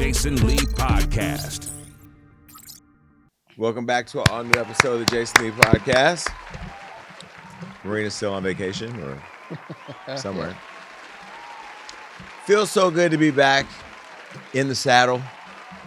Jason Lee Podcast. Welcome back to an all-new episode of the Jason Lee Podcast. Marina's still on vacation or somewhere. Feels so good to be back in the saddle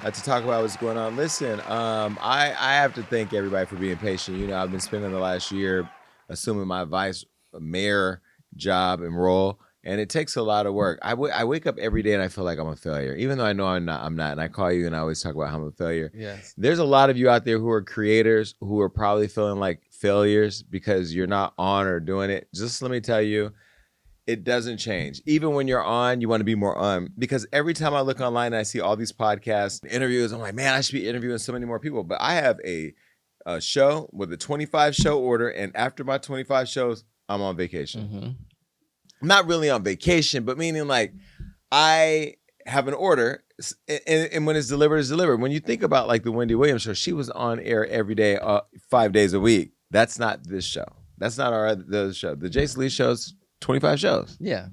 to talk about what's going on. Listen, I have to thank everybody for being patient. You know, I've been spending the last year assuming my vice mayor job and role, and it takes a lot of work. I wake up every day and I feel like I'm a failure, even though I know I'm not. And I call you and I always talk about how I'm a failure. Yes. There's a lot of you out there who are creators who are probably feeling like failures because you're not on or doing it. Just let me tell you, it doesn't change. Even when you're on, you want to be more on. Because every time I look online and I see all these podcasts, interviews, I'm like, man, I should be interviewing so many more people. But I have a show with a 25 show order. And after my 25 shows, I'm on vacation. Mm-hmm. I'm not really on vacation, but meaning like I have an order. And when it's delivered, it's delivered. When you think about like the Wendy Williams show, she was on air every day, 5 days a week. That's not this show. That's not our other show. The Jason Lee show's 25 shows. Yeah.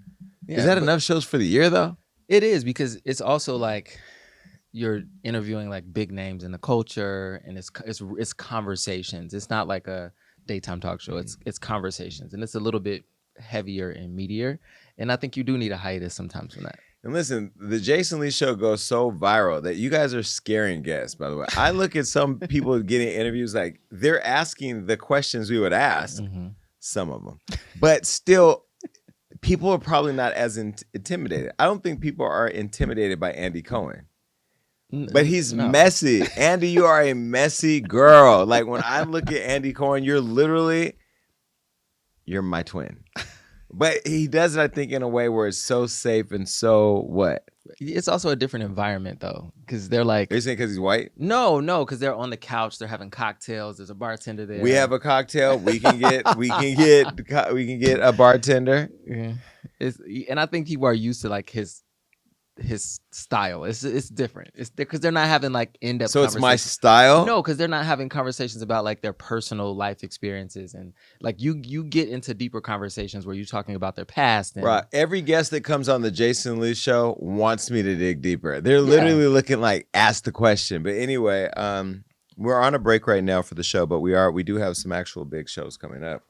Is that enough shows for the year though? It is, because it's also like you're interviewing like big names in the culture, and it's conversations. It's not like a daytime talk show. It's conversations, and it's a little bit heavier and meatier. And I think you do need a hiatus sometimes from that. And listen, the Jason Lee show goes so viral that you guys are scaring guests, by the way. I look at some people getting interviews, like they're asking the questions we would ask, some of them, but still people are probably not as intimidated. I don't think people are intimidated by Andy Cohen, but he's messy. Andy, you are a messy girl. Like when I look at Andy Cohen, you're my twin. But he does it, I think, in a way where it's so safe and so what? It's also a different environment, though, because they're like... Are you saying because he's white? No, because they're on the couch. They're having cocktails. There's a bartender there. We have a cocktail. We can get a bartender. Yeah. And I think people are used to like his style. It's different. It's because they're not having like in-depth. So it's my style? No, because they're not having conversations about like their personal life experiences, and like you get into deeper conversations where you're talking about their past. And, right. Every guest that comes on the Jason Lee show wants me to dig deeper. They're literally looking like ask the question. But anyway, we're on a break right now for the show, but we do have some actual big shows coming up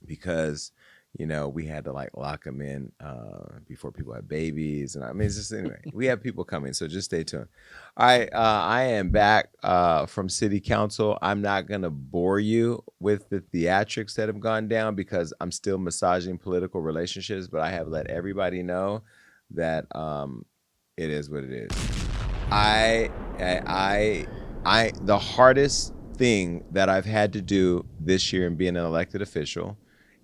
because, you know, we had to like lock them in before people had babies. And I mean, it's just, anyway, we have people coming, so just stay tuned. All right, I am back from City Council. I'm not going to bore you with the theatrics that have gone down because I'm still massaging political relationships, but I have let everybody know that it is what it is. The hardest thing that I've had to do this year in being an elected official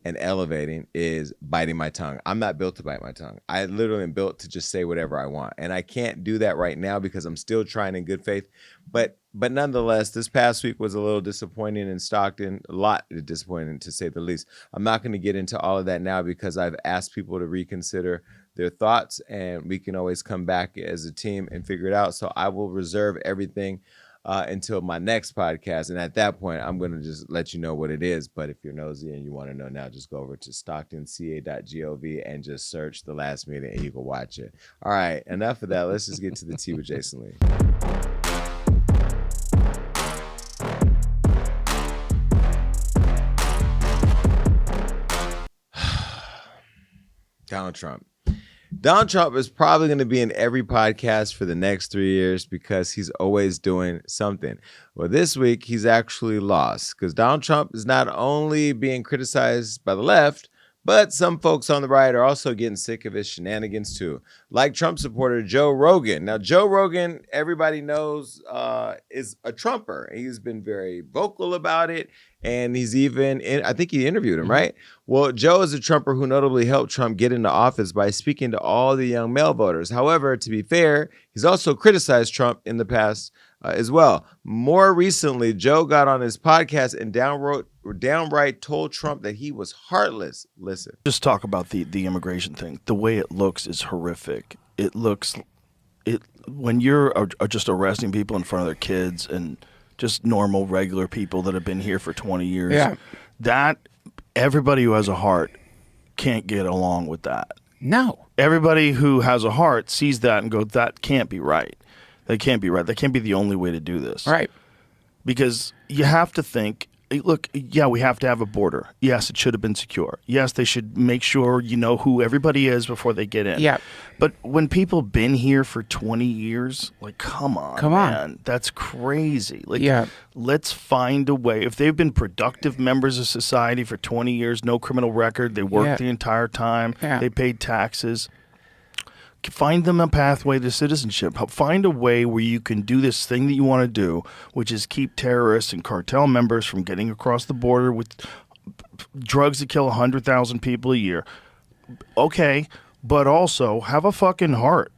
and elevating is biting my tongue. I'm not built to bite my tongue. I literally am built to just say whatever I want. And I can't do that right now because I'm still trying in good faith. But nonetheless, this past week was a little disappointing in Stockton, a lot disappointing to say the least. I'm not going to get into all of that now because I've asked people to reconsider their thoughts, and we can always come back as a team and figure it out. So I will reserve everything until my next podcast. And at that point, I'm going to just let you know what it is. But if you're nosy and you want to know now, just go over to stocktonca.gov and just search The Last Minute and you can watch it. All right, enough of that. Let's just get to the tea with Jason Lee. Donald Trump. Donald Trump is probably going to be in every podcast for the next 3 years because he's always doing something. Well, this week, he's actually lost because Donald Trump is not only being criticized by the left, but some folks on the right are also getting sick of his shenanigans too, like Trump supporter Joe Rogan. Now, Joe Rogan, everybody knows, is a Trumper. He's been very vocal about it, and he's even, I think he interviewed him, right? Well, Joe is a Trumper who notably helped Trump get into office by speaking to all the young male voters. However, to be fair, he's also criticized Trump in the past as well. More recently, Joe got on his podcast and downright told Trump that he was heartless. Listen. Just talk about the immigration thing. The way it looks is horrific. When you're just arresting people in front of their kids and just normal, regular people that have been here for 20 years, that everybody who has a heart can't get along with that. No. Everybody who has a heart sees that and goes, that can't be right. That can't be right. That can't be the only way to do this. Right. Because you have to think, look, yeah, we have to have a border. Yes, it should have been secure. Yes, they should make sure you know who everybody is before they get in. Yeah. But when people been here for 20 years, like, come on, man. That's crazy. Like, let's find a way. If they've been productive members of society for 20 years, no criminal record, they worked the entire time, they paid taxes, find them a pathway to citizenship. Find a way where you can do this thing that you want to do, which is keep terrorists and cartel members from getting across the border with drugs that kill 100,000 people a year. Okay, but also have a fucking heart.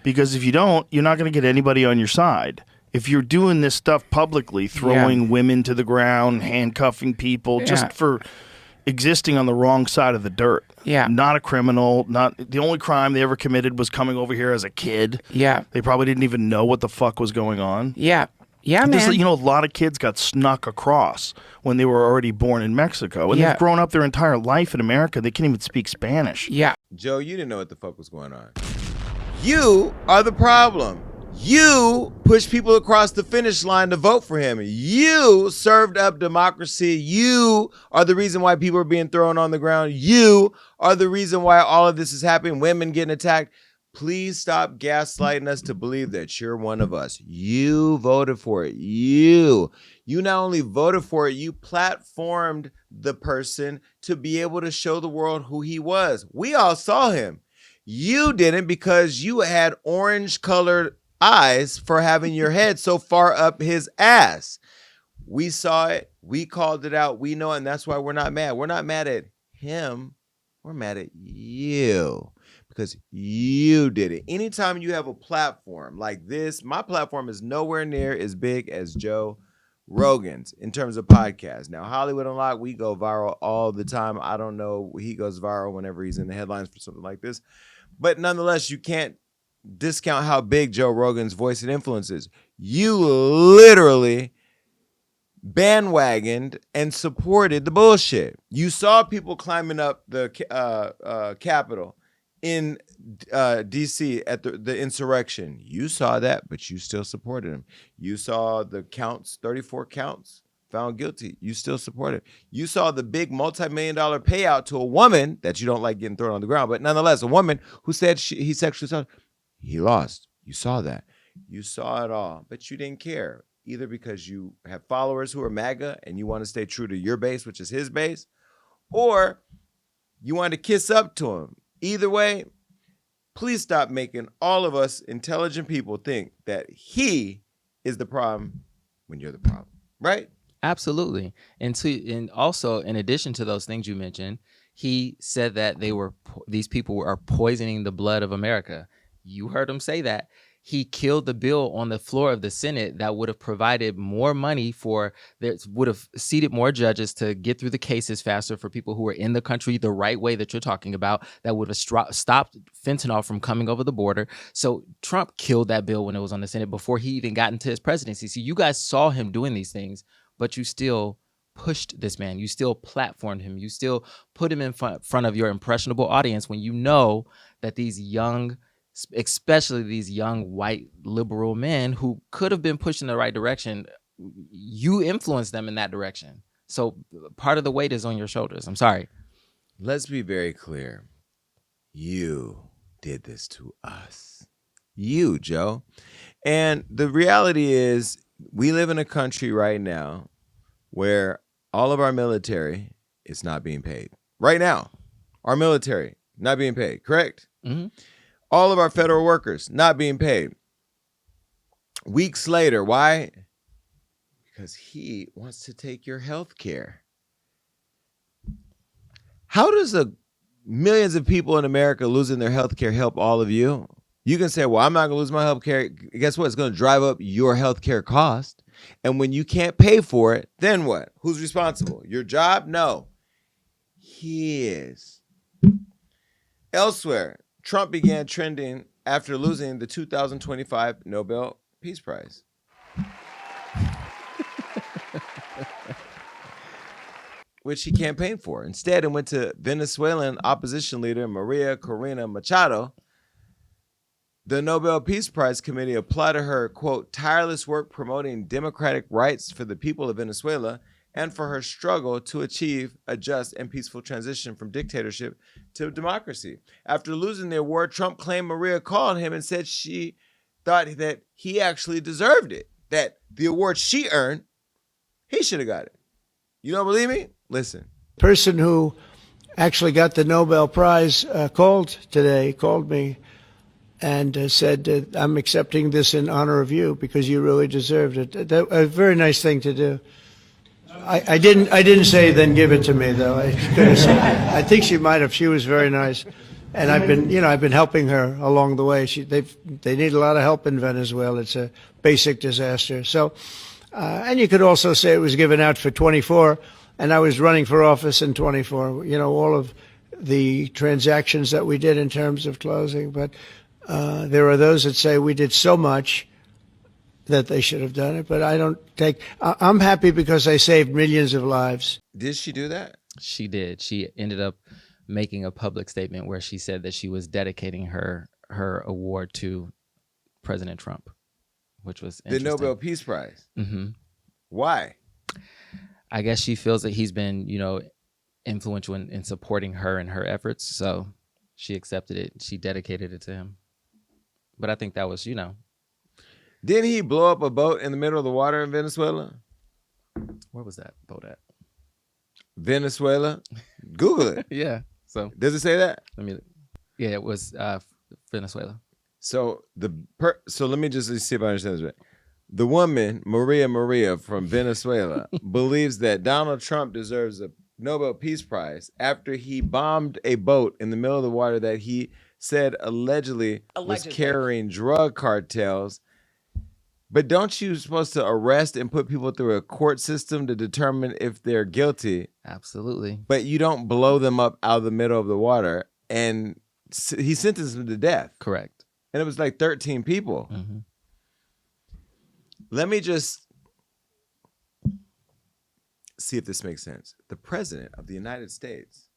Because if you don't, you're not going to get anybody on your side. If you're doing this stuff publicly, throwing women to the ground, handcuffing people, just for existing on the wrong side of the dirt. Yeah. Not a criminal. Not the only crime they ever committed was coming over here as a kid. Yeah. They probably didn't even know what the fuck was going on. Yeah. Yeah, man. You know, a lot of kids got snuck across when they were already born in Mexico. And they've grown up their entire life in America. They can't even speak Spanish. Yeah. Joe, you didn't know what the fuck was going on. You are the problem. You pushed people across the finish line to vote for him. You served up democracy. You are the reason why people are being thrown on the ground. You are the reason why all of this is happening. Women getting attacked. Please stop gaslighting us to believe that you're one of us. You voted for it. You not only voted for it, you platformed the person to be able to show the world who he was. We all saw him. You didn't because you had orange-colored eyes for having your head so far up his ass. We saw it. We called it out. We know it, and that's why we're not mad. We're not mad at him. We're mad at you because you did it. Anytime you have a platform like this, my platform is nowhere near as big as Joe Rogan's in terms of podcasts. Now, Hollywood Unlocked, we go viral all the time. I don't know. He goes viral whenever he's in the headlines for something like this. But nonetheless, you can't discount how big Joe Rogan's voice and influence is. You literally bandwagoned and supported the bullshit. You saw people climbing up the Capitol in D.C. at the insurrection. You saw that, but you still supported him. You saw the counts, 34 counts, found guilty. You still supported him. You saw the big multi-million-dollar payout to a woman that you don't like getting thrown on the ground, but nonetheless, a woman who said he sexually assaulted. He lost. You saw that. You saw it all, but you didn't care, either because you have followers who are MAGA and you want to stay true to your base, which is his base, or you want to kiss up to him. Either way, please stop making all of us intelligent people think that he is the problem when you're the problem, right? Absolutely. And also, in addition to those things you mentioned, he said that these people are poisoning the blood of America. You heard him say that. He killed the bill on the floor of the Senate that would have provided more money would have seated more judges to get through the cases faster for people who are in the country the right way that you're talking about, that would have stopped fentanyl from coming over the border. So Trump killed that bill when it was on the Senate before he even got into his presidency. So you guys saw him doing these things, but you still pushed this man. You still platformed him. You still put him in front of your impressionable audience when you know that these young, especially these young white liberal men who could have been pushed in the right direction, you influenced them in that direction. So part of the weight is on your shoulders. I'm sorry. Let's be very clear. You did this to us. You, Joe. And the reality is we live in a country right now where all of our military is not being paid. Right now, our military not being paid, correct? Mm-hmm. All of our federal workers not being paid. Weeks later, why? Because he wants to take your health care. How does millions of people in America losing their health care help all of you? You can say, well, I'm not going to lose my health care. Guess what? It's going to drive up your health care cost. And when you can't pay for it, then what? Who's responsible? Your job? No. He is. Elsewhere, Trump began trending after losing the 2025 Nobel Peace Prize. Which he campaigned for. Instead, it went to Venezuelan opposition leader Maria Corina Machado, The Nobel Peace Prize Committee applauded her, quote, tireless work promoting democratic rights for the people of Venezuela and for her struggle to achieve a just and peaceful transition from dictatorship to democracy. After losing the award, Trump claimed Maria called him and said she thought that he actually deserved it, that the award she earned, he should have got it. You don't believe me? Listen. Person who actually got the Nobel Prize called me and said, I'm accepting this in honor of you because you really deserved it. That, a very nice thing to do. I didn't say then give it to me though. I could have said, I think she might have. She was very nice, and I've been helping her along the way. They need a lot of help in Venezuela. It's a basic disaster. So, and you could also say it was given out for 24, and I was running for office in 24. All of the transactions that we did in terms of closing, but there are those that say we did so much that they should have done it, but I don't take. I'm happy because I saved millions of lives. Did she do that? She did. She ended up making a public statement where she said that she was dedicating her award to President Trump, which was the Nobel Peace Prize. Mm-hmm. Why? I guess she feels that he's been, influential in supporting her and her efforts, so she accepted it. She dedicated it to him. But I think that was, Didn't he blow up a boat in the middle of the water in Venezuela? Where was that boat at? Venezuela? Google it. Yeah. So does it say that? Yeah, it was Venezuela. So so let me just see if I understand this right. The woman, Maria from Venezuela, believes that Donald Trump deserves a Nobel Peace Prize after he bombed a boat in the middle of the water that he said allegedly was carrying drug cartels. But don't you supposed to arrest and put people through a court system to determine if they're guilty? Absolutely. But you don't blow them up out of the middle of the water. And he sentenced them to death. Correct. And it was like 13 people. Mm-hmm. Let me just see if this makes sense. The president of the United States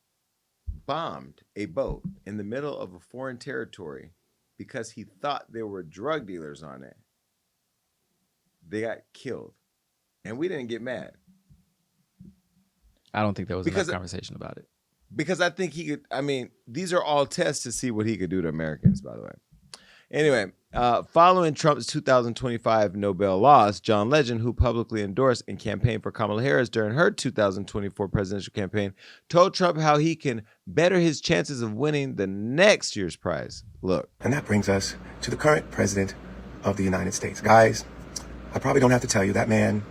bombed a boat in the middle of a foreign territory because he thought there were drug dealers on it. They got killed. And we didn't get mad. I don't think there was enough conversation about it. Because I think he could, these are all tests to see what he could do to Americans, by the way. Anyway, following Trump's 2025 Nobel loss, John Legend, who publicly endorsed and campaigned for Kamala Harris during her 2024 presidential campaign, told Trump how he can better his chances of winning the next year's prize. Look. And that brings us to the current president of the United States. Guys, I probably don't have to tell you, that man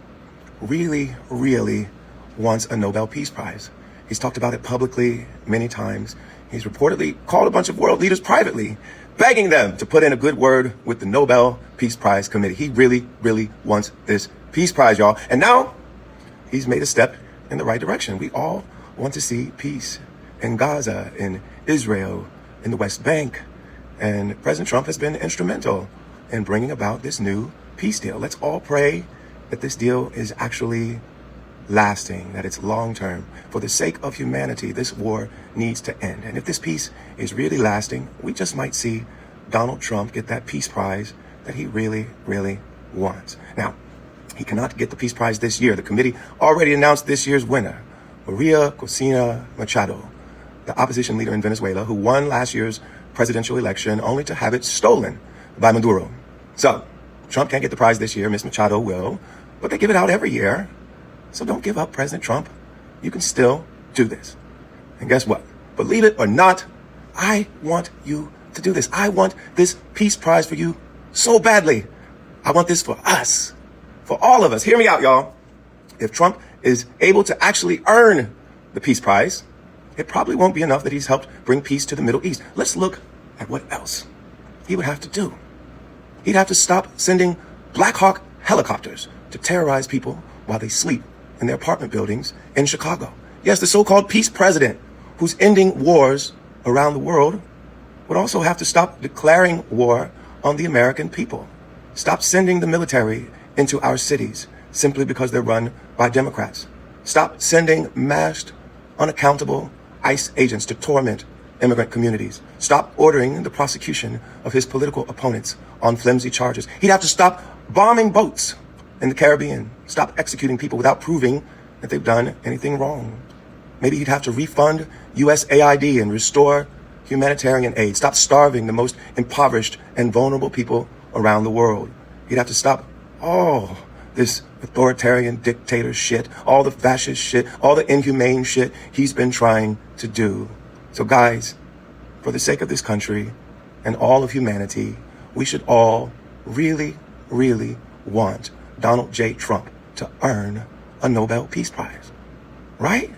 really, really wants a Nobel Peace Prize. He's talked about it publicly many times. He's reportedly called a bunch of world leaders privately, begging them to put in a good word with the Nobel Peace Prize Committee. He really, really wants this Peace Prize, y'all. And now he's made a step in the right direction. We all want to see peace in Gaza, in Israel, in the West Bank. And President Trump has been instrumental in bringing about this new peace deal. Let's all pray that this deal is actually lasting, that it's long-term. For the sake of humanity, this war needs to end. And if this peace is really lasting, we just might see Donald Trump get that peace prize that he really, really wants. Now, he cannot get the peace prize this year. The committee already announced this year's winner, Maria Corina Machado, the opposition leader in Venezuela, who won last year's presidential election only to have it stolen by Maduro. So, Trump can't get the prize this year. Miss Machado will, but they give it out every year. So don't give up, President Trump. You can still do this. And guess what? Believe it or not, I want you to do this. I want this peace prize for you so badly. I want this for us, for all of us. Hear me out, y'all. If Trump is able to actually earn the peace prize, it probably won't be enough that he's helped bring peace to the Middle East. Let's look at what else he would have to do. He'd have to stop sending Black Hawk helicopters to terrorize people while they sleep in their apartment buildings in Chicago. Yes, the so-called peace president who's ending wars around the world would also have to stop declaring war on the American people. Stop sending the military into our cities simply because they're run by Democrats. Stop sending masked, unaccountable ICE agents to torment immigrant communities. Stop ordering the prosecution of his political opponents on flimsy charges. He'd have to stop bombing boats in the Caribbean. Stop executing people without proving that they've done anything wrong. Maybe he'd have to refund USAID and restore humanitarian aid. Stop starving the most impoverished and vulnerable people around the world. He'd have to stop all this authoritarian dictator shit, all the fascist shit, all the inhumane shit he's been trying to do. So guys, for the sake of this country and all of humanity, we should all really, really want Donald J. Trump to earn a Nobel Peace Prize, right?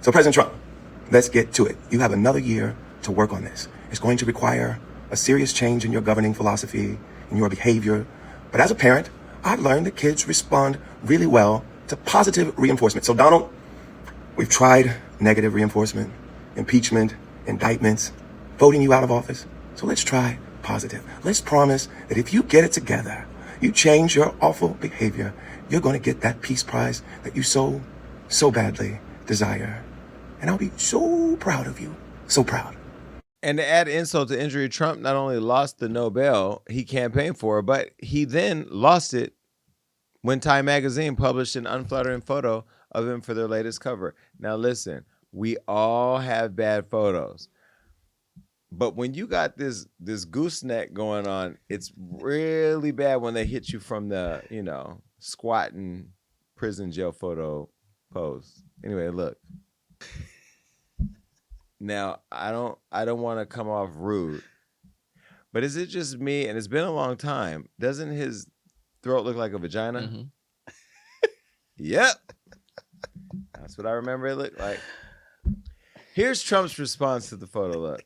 So President Trump, let's get to it. You have another year to work on this. It's going to require a serious change in your governing philosophy, in your behavior. But as a parent, I've learned that kids respond really well to positive reinforcement. So Donald, we've tried negative reinforcement, impeachment, indictments, voting you out of office. So let's try positive. Let's promise that if you get it together, you change your awful behavior, you're going to get that peace prize that you so badly desire. And I'll be so proud of you. So proud. And to add insult to injury, Trump not only lost the Nobel he campaigned for, but he then lost it when Time Magazine published an unflattering photo of him for their latest cover. Now listen, we all have bad photos. But when you got this gooseneck going on, it's really bad when they hit you from the, squatting prison jail photo pose. Anyway, look. Now, I don't want to come off rude, but is it just me? And it's been a long time. Doesn't his throat look like a vagina? Mm-hmm. Yep. That's what I remember it looked like. Here's Trump's response to the photo. Look.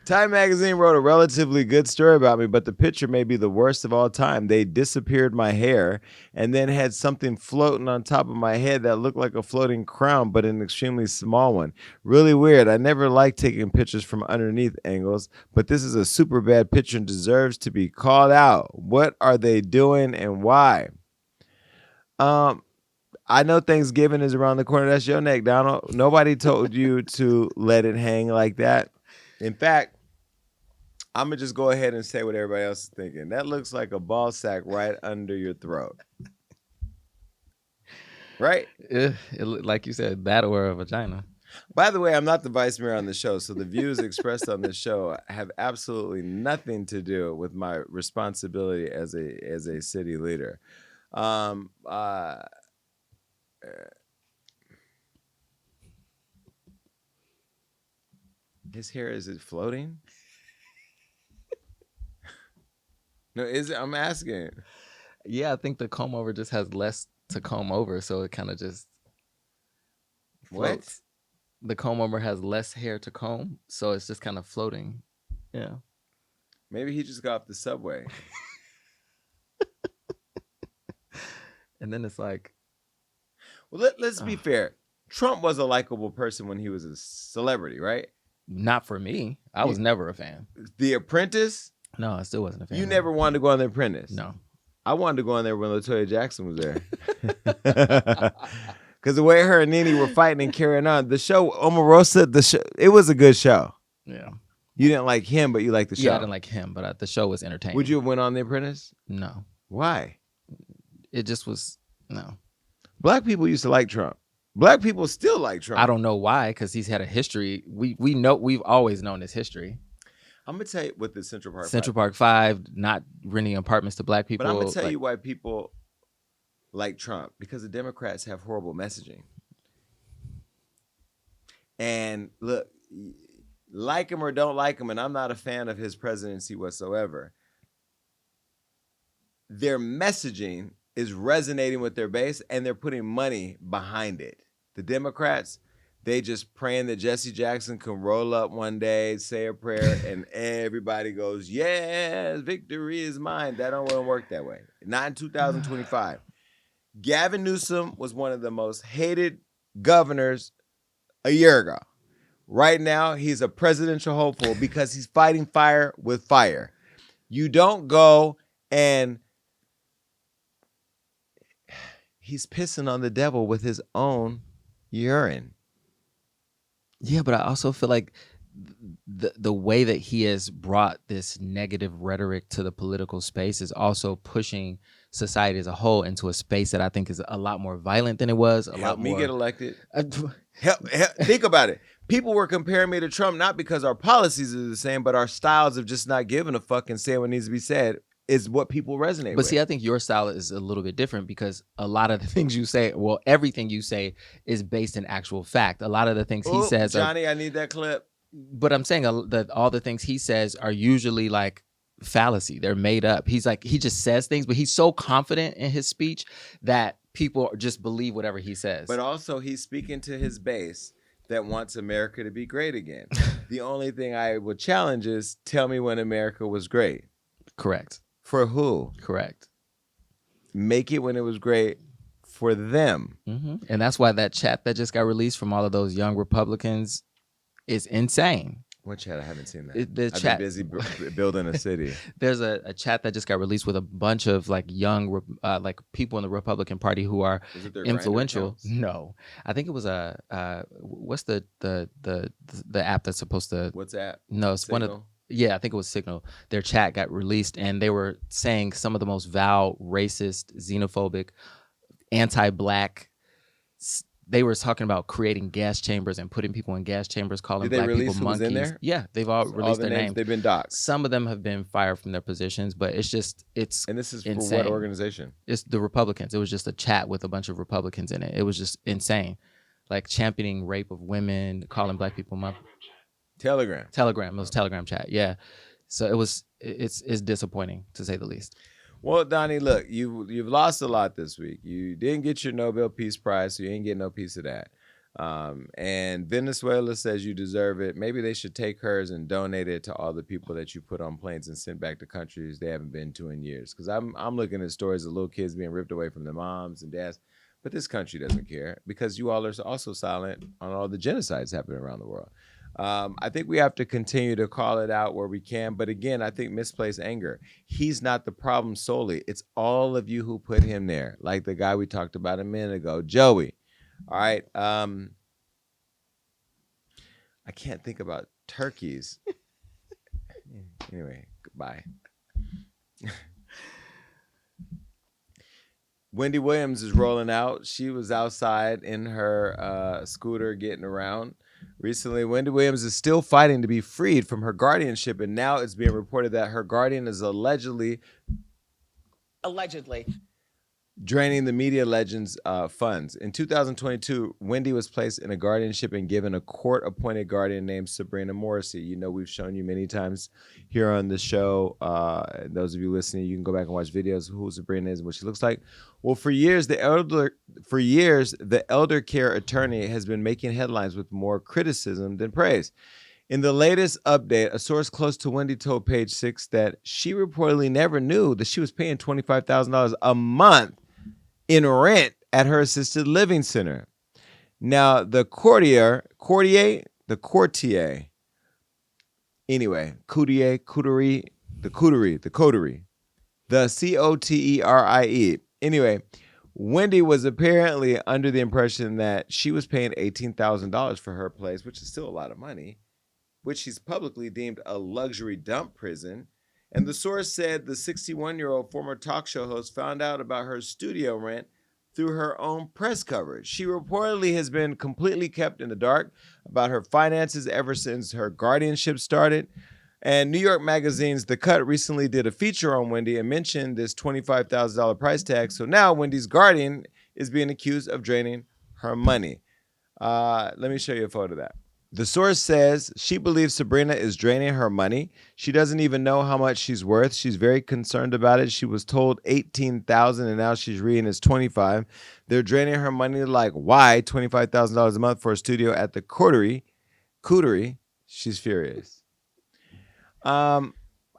Time Magazine wrote a relatively good story about me, but the picture may be the worst of all time. They disappeared my hair and then had something floating on top of my head that looked like a floating crown, but an extremely small one. Really weird. I never liked taking pictures from underneath angles, but this is a super bad picture and deserves to be called out. What are they doing and why? I know Thanksgiving is around the corner. That's your neck, Donald. Nobody told you to let it hang like that. In fact, I'm going to just go ahead and say what everybody else is thinking. That looks like a ball sack right under your throat. Right? Like you said, that or a vagina. By the way, I'm not the vice mayor on the show, so the views expressed on this show have absolutely nothing to do with my responsibility as a city leader. His hair, is it floating? No, is it? I'm asking. Yeah, I think the comb over just has less to comb over, so it kind of just floats. What? The comb over has less hair to comb, so it's just kind of floating. Yeah. Maybe he just got off the subway. And then it's like... Well, let's be fair. Trump was a likable person when he was a celebrity, right? Not for me. I was never a fan. The Apprentice? No, I still wasn't a fan. You never wanted to go on The Apprentice? No. I wanted to go on there when LaToya Jackson was there. Because the way her and Nene were fighting and carrying on, the show, Omarosa, it was a good show. Yeah. You didn't like him, but you liked the show. Yeah, I didn't like him, but the show was entertaining. Would you have went on The Apprentice? No. Why? It just was, no. Black people used to like Trump. Black people still like Trump. I don't know why, because he's had a history. We've always known his history. I'm going to tell you what the Central Park 5, not renting apartments to black people. But I'm going to tell you why people like Trump. Because the Democrats have horrible messaging. And look, like him or don't like him, and I'm not a fan of his presidency whatsoever, their messaging is resonating with their base, and they're putting money behind it. The Democrats, they just praying that Jesse Jackson can roll up one day, say a prayer, and everybody goes, yes, victory is mine. That don't work that way. Not in 2025. Gavin Newsom was one of the most hated governors a year ago. Right now, he's a presidential hopeful because he's fighting fire with fire. You don't go and he's pissing on the devil with his own urine. Yeah, but I also feel like the way that he has brought this negative rhetoric to the political space is also pushing society as a whole into a space that I think is a lot more violent than it was. Help me get elected. Help, think about it. People were comparing me to Trump not because our policies are the same, but our styles of just not giving a fuck and saying what needs to be said is what people resonate with. But see, I think your style is a little bit different because a lot of the things you say, well, everything you say is based in actual fact. A lot of the things he says Johnny, I need that clip. But I'm saying that all the things he says are usually like fallacy. They're made up. He's like, he just says things, but he's so confident in his speech that people just believe whatever he says. But also he's speaking to his base that wants America to be great again. The only thing I would challenge is tell me when America was great. Correct. For who? Correct. Make it when it was great for them. Mm-hmm. And that's why that chat that just got released from all of those young Republicans is insane. What chat? I haven't seen that. I've been busy building a city. There's a chat that just got released with a bunch of like young like people in the Republican Party who are influential. No, I think it was what's the app that's supposed to WhatsApp? No, it's Signal? one of I think it was Signal. Their chat got released and they were saying some of the most vile, racist, xenophobic, anti-black. They were talking about creating gas chambers and putting people in gas chambers, calling black people monkeys. In there? Yeah, they've all released their names. They've been doxxed. Some of them have been fired from their positions, but it's and this is insane. For what organization? It's the Republicans. It was just a chat with a bunch of Republicans in it. It was just insane, like championing rape of women, calling black people monkeys. Telegram. It was Telegram chat. Yeah, so it's disappointing to say the least. Well, Donnie, look, you've lost a lot this week. You didn't get your Nobel Peace Prize, so you ain't getting no piece of that. And Venezuela says you deserve it. Maybe they should take hers and donate it to all the people that you put on planes and sent back to countries they haven't been to in years. Because I'm looking at stories of little kids being ripped away from their moms and dads. But this country doesn't care because you all are also silent on all the genocides happening around the world. I think we have to continue to call it out where we can. But again, I think misplaced anger. He's not the problem solely. It's all of you who put him there. Like the guy we talked about a minute ago, Joey. All right. I can't think about turkeys. Anyway, goodbye. Wendy Williams is rolling out. She was outside in her scooter getting around. Recently, Wendy Williams is still fighting to be freed from her guardianship, and now it's being reported that her guardian is allegedly draining the media legend's funds. In 2022, Wendy was placed in a guardianship and given a court-appointed guardian named Sabrina Morrissey. You know, we've shown you many times here on the show. Those of you listening, you can go back and watch videos of who Sabrina is and what she looks like. Well, for years, the elder care attorney has been making headlines with more criticism than praise. In the latest update, a source close to Wendy told Page Six that she reportedly never knew that she was paying $25,000 a month in rent at her assisted living center. Now, the courtier, the COTERIE. Anyway, Wendy was apparently under the impression that she was paying $18,000 for her place, which is still a lot of money, which she's publicly deemed a luxury dump prison. And the source said the 61-year-old former talk show host found out about her studio rent through her own press coverage. She reportedly has been completely kept in the dark about her finances ever since her guardianship started. And New York Magazine's The Cut recently did a feature on Wendy and mentioned this $25,000 price tag. So now Wendy's guardian is being accused of draining her money. Let me show you a photo of that. The source says she believes Sabrina is draining her money. She doesn't even know how much she's worth. She's very concerned about it. She was told $18,000 and now she's reading it's $25,000. They're draining her money. Like, why $25,000 a month for a studio at the Coterie? She's furious.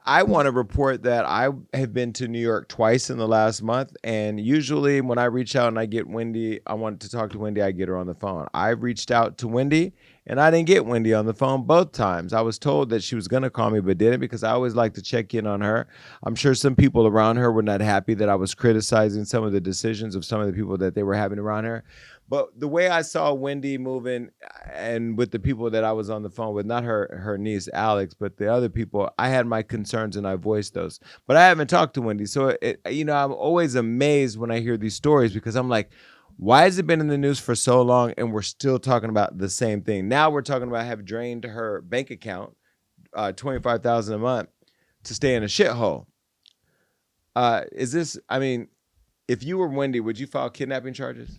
I want to report that I have been to New York twice in the last month, and usually when I reach out and I get Wendy, I want to talk to Wendy, I get her on the phone. I've reached out to Wendy, And I didn't get Wendy on the phone both times. I was told that she was going to call me, but didn't, because I always like to check in on her. I'm sure some people around her were not happy that I was criticizing some of the decisions of some of the people that they were having around her. But the way I saw Wendy moving, and with the people that I was on the phone with, not her niece, Alex, but the other people, I had my concerns and I voiced those. But I haven't talked to Wendy. So, I'm always amazed when I hear these stories, because I'm like, why has it been in the news for so long and we're still talking about the same thing? Now we're talking about have drained her bank account, $25,000 a month, to stay in a shithole. If you were Wendy, would you file kidnapping charges?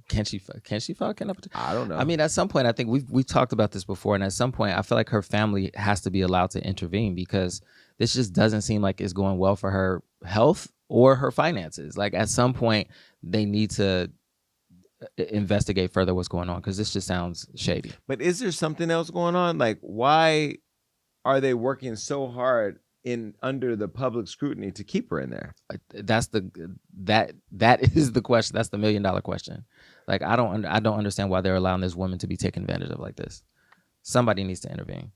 Can she file kidnapping? I don't know. I mean, at some point, I think we've talked about this before, and at some point, I feel like her family has to be allowed to intervene, because this just doesn't seem like it's going well for her health or her finances. Like, at some point, they need to investigate further what's going on, because this just sounds shady. But is there something else going on? Like, why are they working so hard under the public scrutiny to keep her in there? That is the question. That's the $1 million question. Like, I don't understand why they're allowing this woman to be taken advantage of like this. Somebody needs to intervene.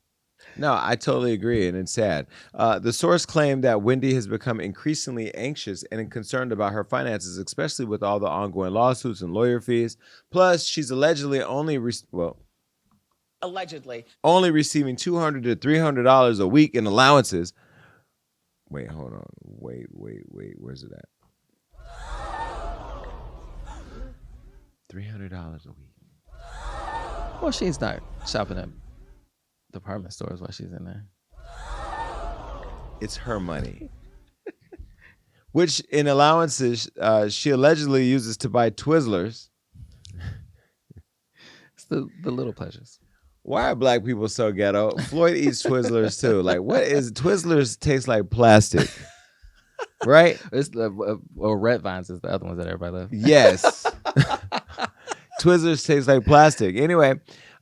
No, I totally agree, and it's sad. The source claimed that Wendy has become increasingly anxious and concerned about her finances, especially with all the ongoing lawsuits and lawyer fees. Plus, she's allegedly only receiving $200 to $300 a week in allowances. Wait, hold on. Wait. Where's it at? $300 a week. Well, she's not shopping at department stores while she's in there. It's her money. Which, in allowances, she allegedly uses to buy Twizzlers. It's the little pleasures. Why are black people so ghetto? Floyd eats Twizzlers too. Like, what is Twizzlers? Taste like plastic, right? It's Red Vines is the other ones that everybody loves. Yes. Twizzlers taste like plastic. Anyway,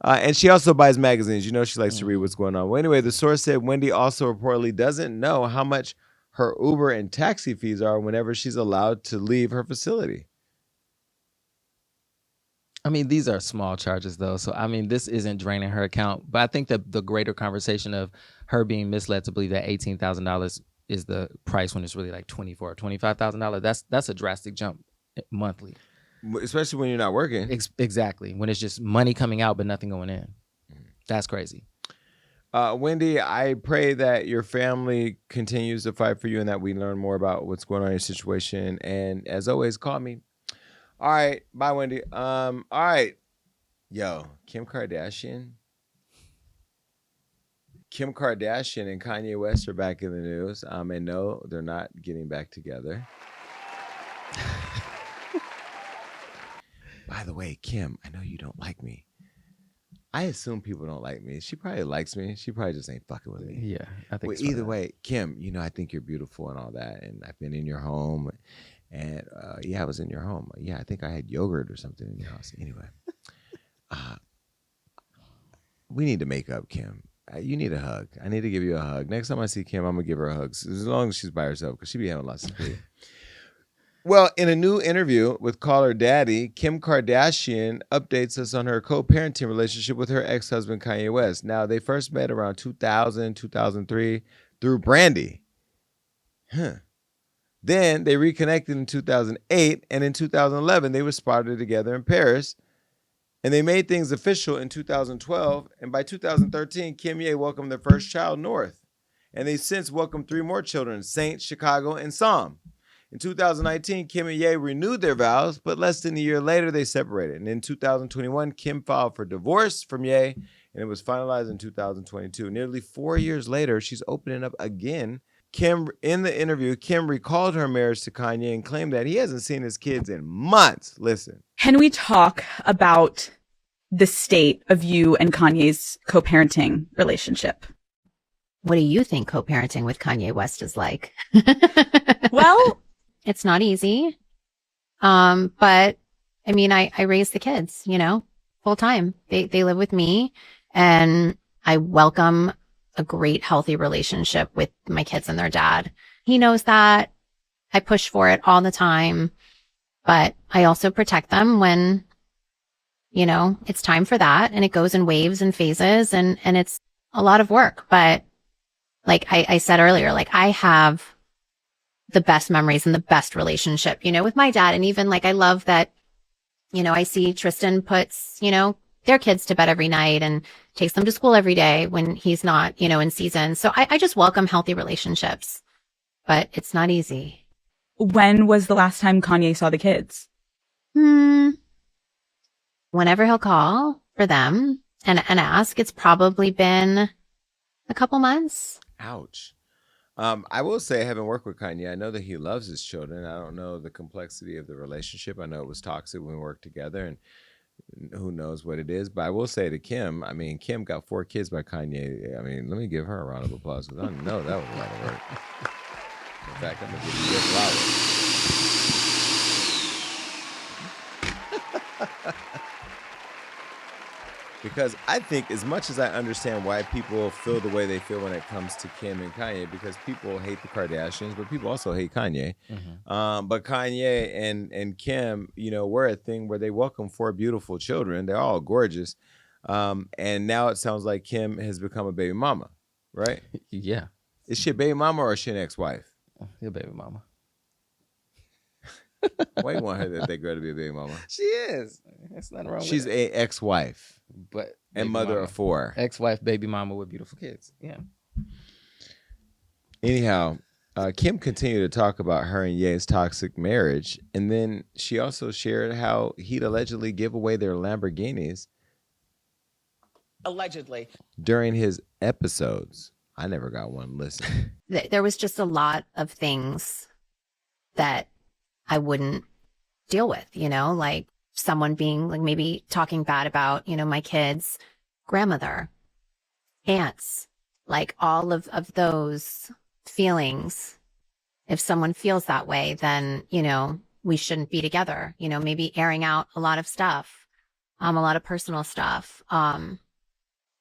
and she also buys magazines. You know, she likes to read what's going on. Well, anyway, the source said Wendy also reportedly doesn't know how much her Uber and taxi fees are whenever she's allowed to leave her facility. I mean, these are small charges, though. So, I mean, this isn't draining her account. But I think that the greater conversation of her being misled to believe that $18,000 is the price when it's really like $24,000 or $25,000, that's a drastic jump monthly. Especially when you're not working. Exactly. When it's just money coming out but nothing going in. That's crazy. Wendy, I pray that your family continues to fight for you and that we learn more about what's going on in your situation. And as always, call me. All right. Bye, Wendy. All right. Yo, Kim Kardashian and Kanye West are back in the news. And no, they're not getting back together. By the way, Kim, I know you don't like me. I assume people don't like me. She probably likes me. She probably just ain't fucking with me. Yeah, I think. Well, either way, Kim, I think you're beautiful and all that. And I've been in your home. And I was in your home. Yeah, I think I had yogurt or something in your house. Anyway, we need to make up, Kim. You need a hug. I need to give you a hug. Next time I see Kim, I'm going to give her a hug. As long as she's by herself, because she be having lots of sleep. Well, in a new interview with Call Her Daddy, Kim Kardashian updates us on her co-parenting relationship with her ex-husband, Kanye West. Now, they first met around 2000, 2003 through Brandy. Then they reconnected in 2008, and in 2011, they were spotted together in Paris. And they made things official in 2012, and by 2013, Kim Ye welcomed their first child, North. And they since welcomed 3 more children, Saint, Chicago, and Psalm. In 2019, Kim and Ye renewed their vows, but less than a year later, they separated. And in 2021, Kim filed for divorce from Ye, and it was finalized in 2022. Nearly 4 years later, she's opening up again. In the interview, Kim recalled her marriage to Kanye and claimed that he hasn't seen his kids in months. Listen. Can we talk about the state of you and Kanye's co-parenting relationship? What do you think co-parenting with Kanye West is like? Well, it's not easy. But I mean, I raise the kids, full time. They live with me, and I welcome a great, healthy relationship with my kids and their dad. He knows that. I push for it all the time, but I also protect them when, It's time for that. And it goes in waves and phases and it's a lot of work. But like I said earlier, like I have the best memories and the best relationship, with my dad. And even like, I love that, I see Tristan puts, their kids to bed every night and takes them to school every day when he's not, in season. So I just welcome healthy relationships, but it's not easy. When was the last time Kanye saw the kids? Whenever he'll call for them and ask, it's probably been a couple months. Ouch. I will say I haven't worked with Kanye. I know that he loves his children. I don't know the complexity of the relationship. I know it was toxic when we worked together, and who knows what it is. But I will say to Kim, Kim got 4 kids by Kanye. Let me give her a round of applause because I know that was a lot of work. In fact, I'm going to give you your flowers. Because I think as much as I understand why people feel the way they feel when it comes to Kim and Kanye, because people hate the Kardashians, but people also hate Kanye. But Kanye and Kim, we're a thing where they welcome 4 beautiful children. They're all gorgeous. And now it sounds like Kim has become a baby mama, right? Yeah. Is she a baby mama or is she an ex-wife? You're a baby mama. Why you want that girl to be a baby mama? She is. There's nothing wrong with it. She's a ex-wife. But and mother mama. of 4. Ex-wife, baby mama with beautiful kids. Yeah. Anyhow, Kim continued to talk about her and Ye's toxic marriage. And then she also shared how he'd allegedly give away their Lamborghinis. Allegedly. During his episodes. I never got one. Listen. There was just a lot of things that I wouldn't deal with, like someone being like maybe talking bad about, my kids' grandmother, aunts, like all of those feelings. If someone feels that way, then, we shouldn't be together, maybe airing out a lot of stuff, a lot of personal stuff,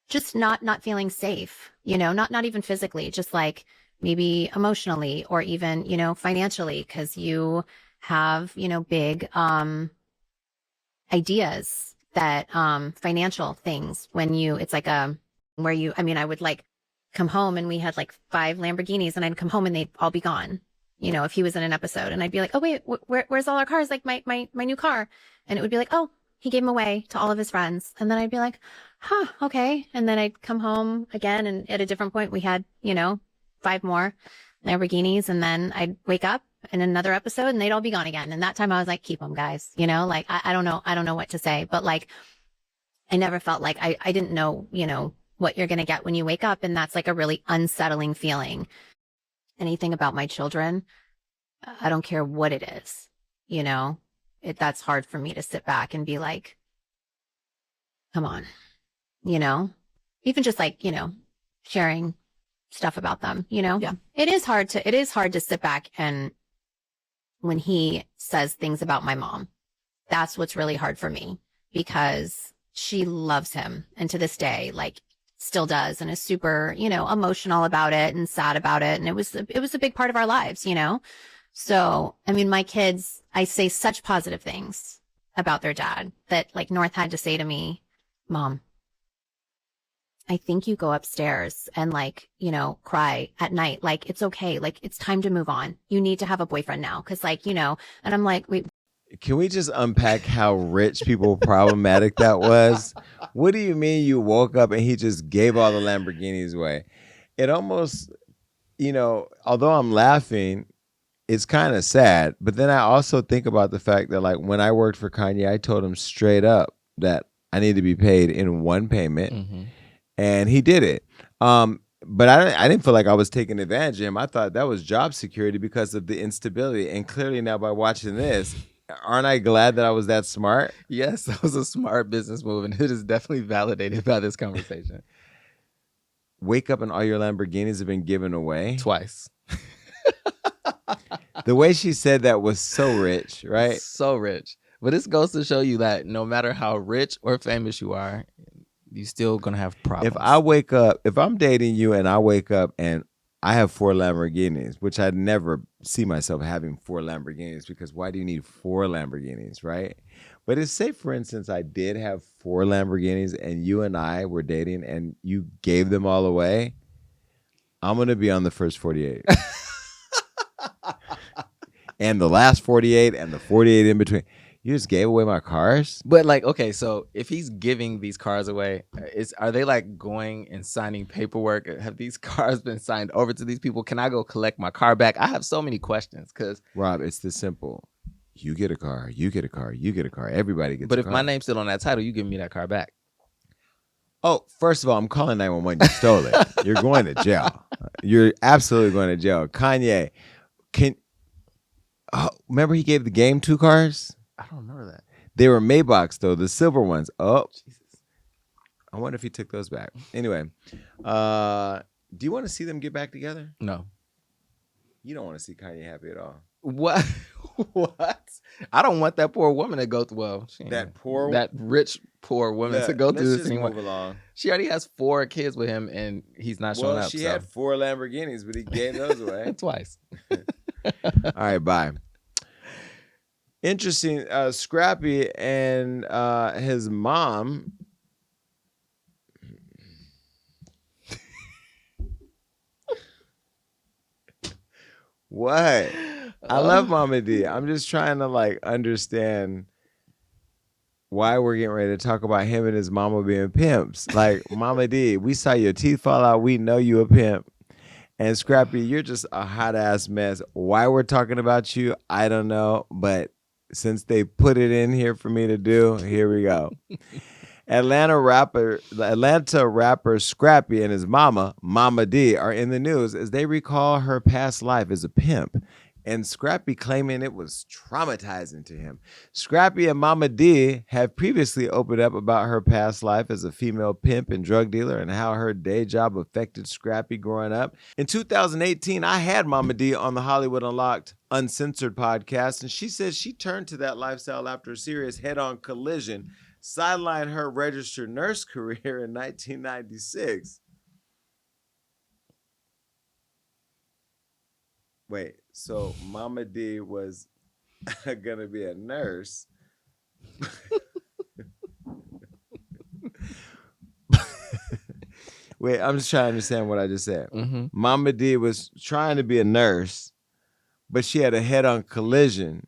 just not feeling safe, not even physically, just like maybe emotionally or even, financially, because you have, big ideas that financial things when it's like where I would like come home and we had like 5 Lamborghinis and I'd come home and they'd all be gone, if he was in an episode and I'd be like, oh wait, where's all our cars? Like my new car. And it would be like, oh, he gave them away to all of his friends. And then I'd be like, huh, okay. And then I'd come home again and at a different point we had, 5 more Lamborghinis and then I'd wake up in another episode and they'd all be gone again. And that time I was like, keep them, guys, like, I don't know. I don't know what to say, but like, I never felt like I didn't know, what you're going to get when you wake up. And that's like a really unsettling feeling. Anything about my children, I don't care what it is, that's hard for me to sit back and be like, come on, even just like, sharing stuff about them, Yeah. It is hard to sit back and when he says things about my mom, that's what's really hard for me because she loves him. And to this day, like still does and is super, emotional about it and sad about it. And it was a big part of our lives, So, my kids, I say such positive things about their dad that like North had to say to me, Mom, I think you go upstairs and like, cry at night. Like, it's okay. Like, it's time to move on. You need to have a boyfriend now. Cause like, and I'm like, wait. Can we just unpack how rich people problematic that was? What do you mean you woke up and he just gave all the Lamborghinis away? It almost, although I'm laughing, it's kind of sad. But then I also think about the fact that like when I worked for Kanye, I told him straight up that I need to be paid in one payment. Mm-hmm. And he did it. But I didn't feel like I was taking advantage of him. I thought that was job security because of the instability. And clearly now by watching this, aren't I glad that I was that smart? Yes, that was a smart business move. And it is definitely validated by this conversation. Wake up and all your Lamborghinis have been given away? Twice. The way she said that was so rich, right? So rich. But this goes to show you that no matter how rich or famous you are, you're still going to have problems. If I'm dating you and I wake up and I have 4 Lamborghinis, which I'd never see myself having 4 Lamborghinis because why do you need 4 Lamborghinis, right? But it's say, for instance, I did have 4 Lamborghinis and you and I were dating and you gave them all away. I'm going to be on the first 48. And the last 48 and the 48 in between. You just gave away my cars? But like, okay, so if he's giving these cars away, are they like going and signing paperwork? Have these cars been signed over to these people? Can I go collect my car back? I have so many questions because Rob, it's this simple. You get a car, you get a car, you get a car. Everybody gets a car. But if my name's still on that title, you give me that car back. Oh, first of all, I'm calling 911. You stole it. You're going to jail. You're absolutely going to jail. Kanye, remember he gave the game 2 cars? I don't remember that. They were Maybachs, though, the silver ones. Oh, Jesus. I wonder if he took those back. Anyway, do you want to see them get back together? No. You don't want to see Kanye happy at all. What? What? I don't want that poor woman to go through. That rich poor woman to go through this anymore. Move along. She already has 4 kids with him, and he's not showing up. Well, she had 4 Lamborghinis, but he gave those away twice. All right, bye. Interesting. Scrappy and his mom. What? I love Momma Dee. I'm just trying to like understand why we're getting ready to talk about him and his mama being pimps. Like, Momma Dee, we saw your teeth fall out. We know you a pimp. And Scrappy, you're just a hot ass mess. Why we're talking about you, I don't know. But since they put it in here for me to do, here we go. Atlanta rapper Scrappy and his mama, Momma Dee, are in the news as they recall her past life as a pimp. And Scrappy claiming it was traumatizing to him. Scrappy and Momma Dee have previously opened up about her past life as a female pimp and drug dealer and how her day job affected Scrappy growing up. In 2018, I had Momma Dee on the Hollywood Unlocked Uncensored podcast, and she says she turned to that lifestyle after a serious head-on collision sidelined her registered nurse career in 1996. Wait, so Momma Dee was gonna be a nurse. Wait, I'm just trying to understand what I just said. Mm-hmm. Momma Dee was trying to be a nurse, but she had a head-on collision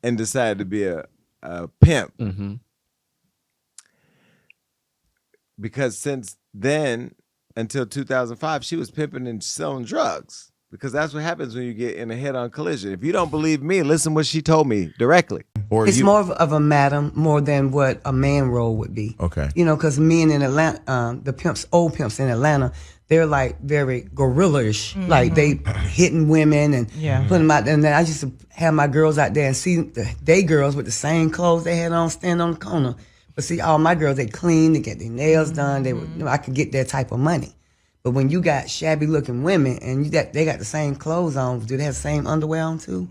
and decided to be a pimp. Mm-hmm. Because since then, until 2005, she was pimping and selling drugs. Because that's what happens when you get in a head-on collision. If you don't believe me, listen what she told me directly. It's more of a madam more than what a man role would be. Okay. You know, because men in Atlanta, the pimps, old pimps in Atlanta, they're like very gorilla-ish. Mm-hmm. Like they hitting women and putting them out there. And then I used to have my girls out there and see they girls with the same clothes they had on stand on the corner. But see, all my girls, they clean, they get their nails done. They would, I could get that type of money. But when you got shabby looking women and they got the same clothes on, do they have the same underwear on too?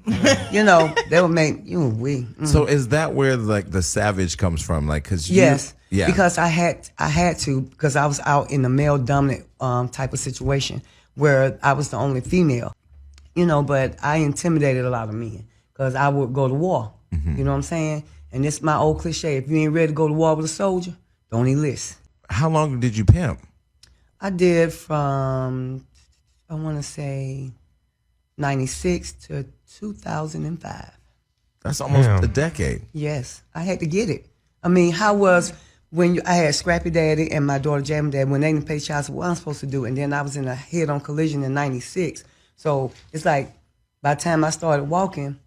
You know, they would make you weak. So is that where like the savage comes from? Like, cause because I had to because I was out in the male dominant type of situation where I was the only female. You know, but I intimidated a lot of men because I would go to war. Mm-hmm. You know what I'm saying? And it's my old cliche: if you ain't ready to go to war with a soldier, don't enlist. How long did you pimp? I did from, I want to say, 96 to 2005. That's almost a decade. Yes, I had to get it. I mean, how was when I had Scrappy Daddy and my daughter Jamie Daddy, when they didn't pay child support, what I'm supposed to do? And then I was in a head-on collision in 96. So it's like by the time I started walking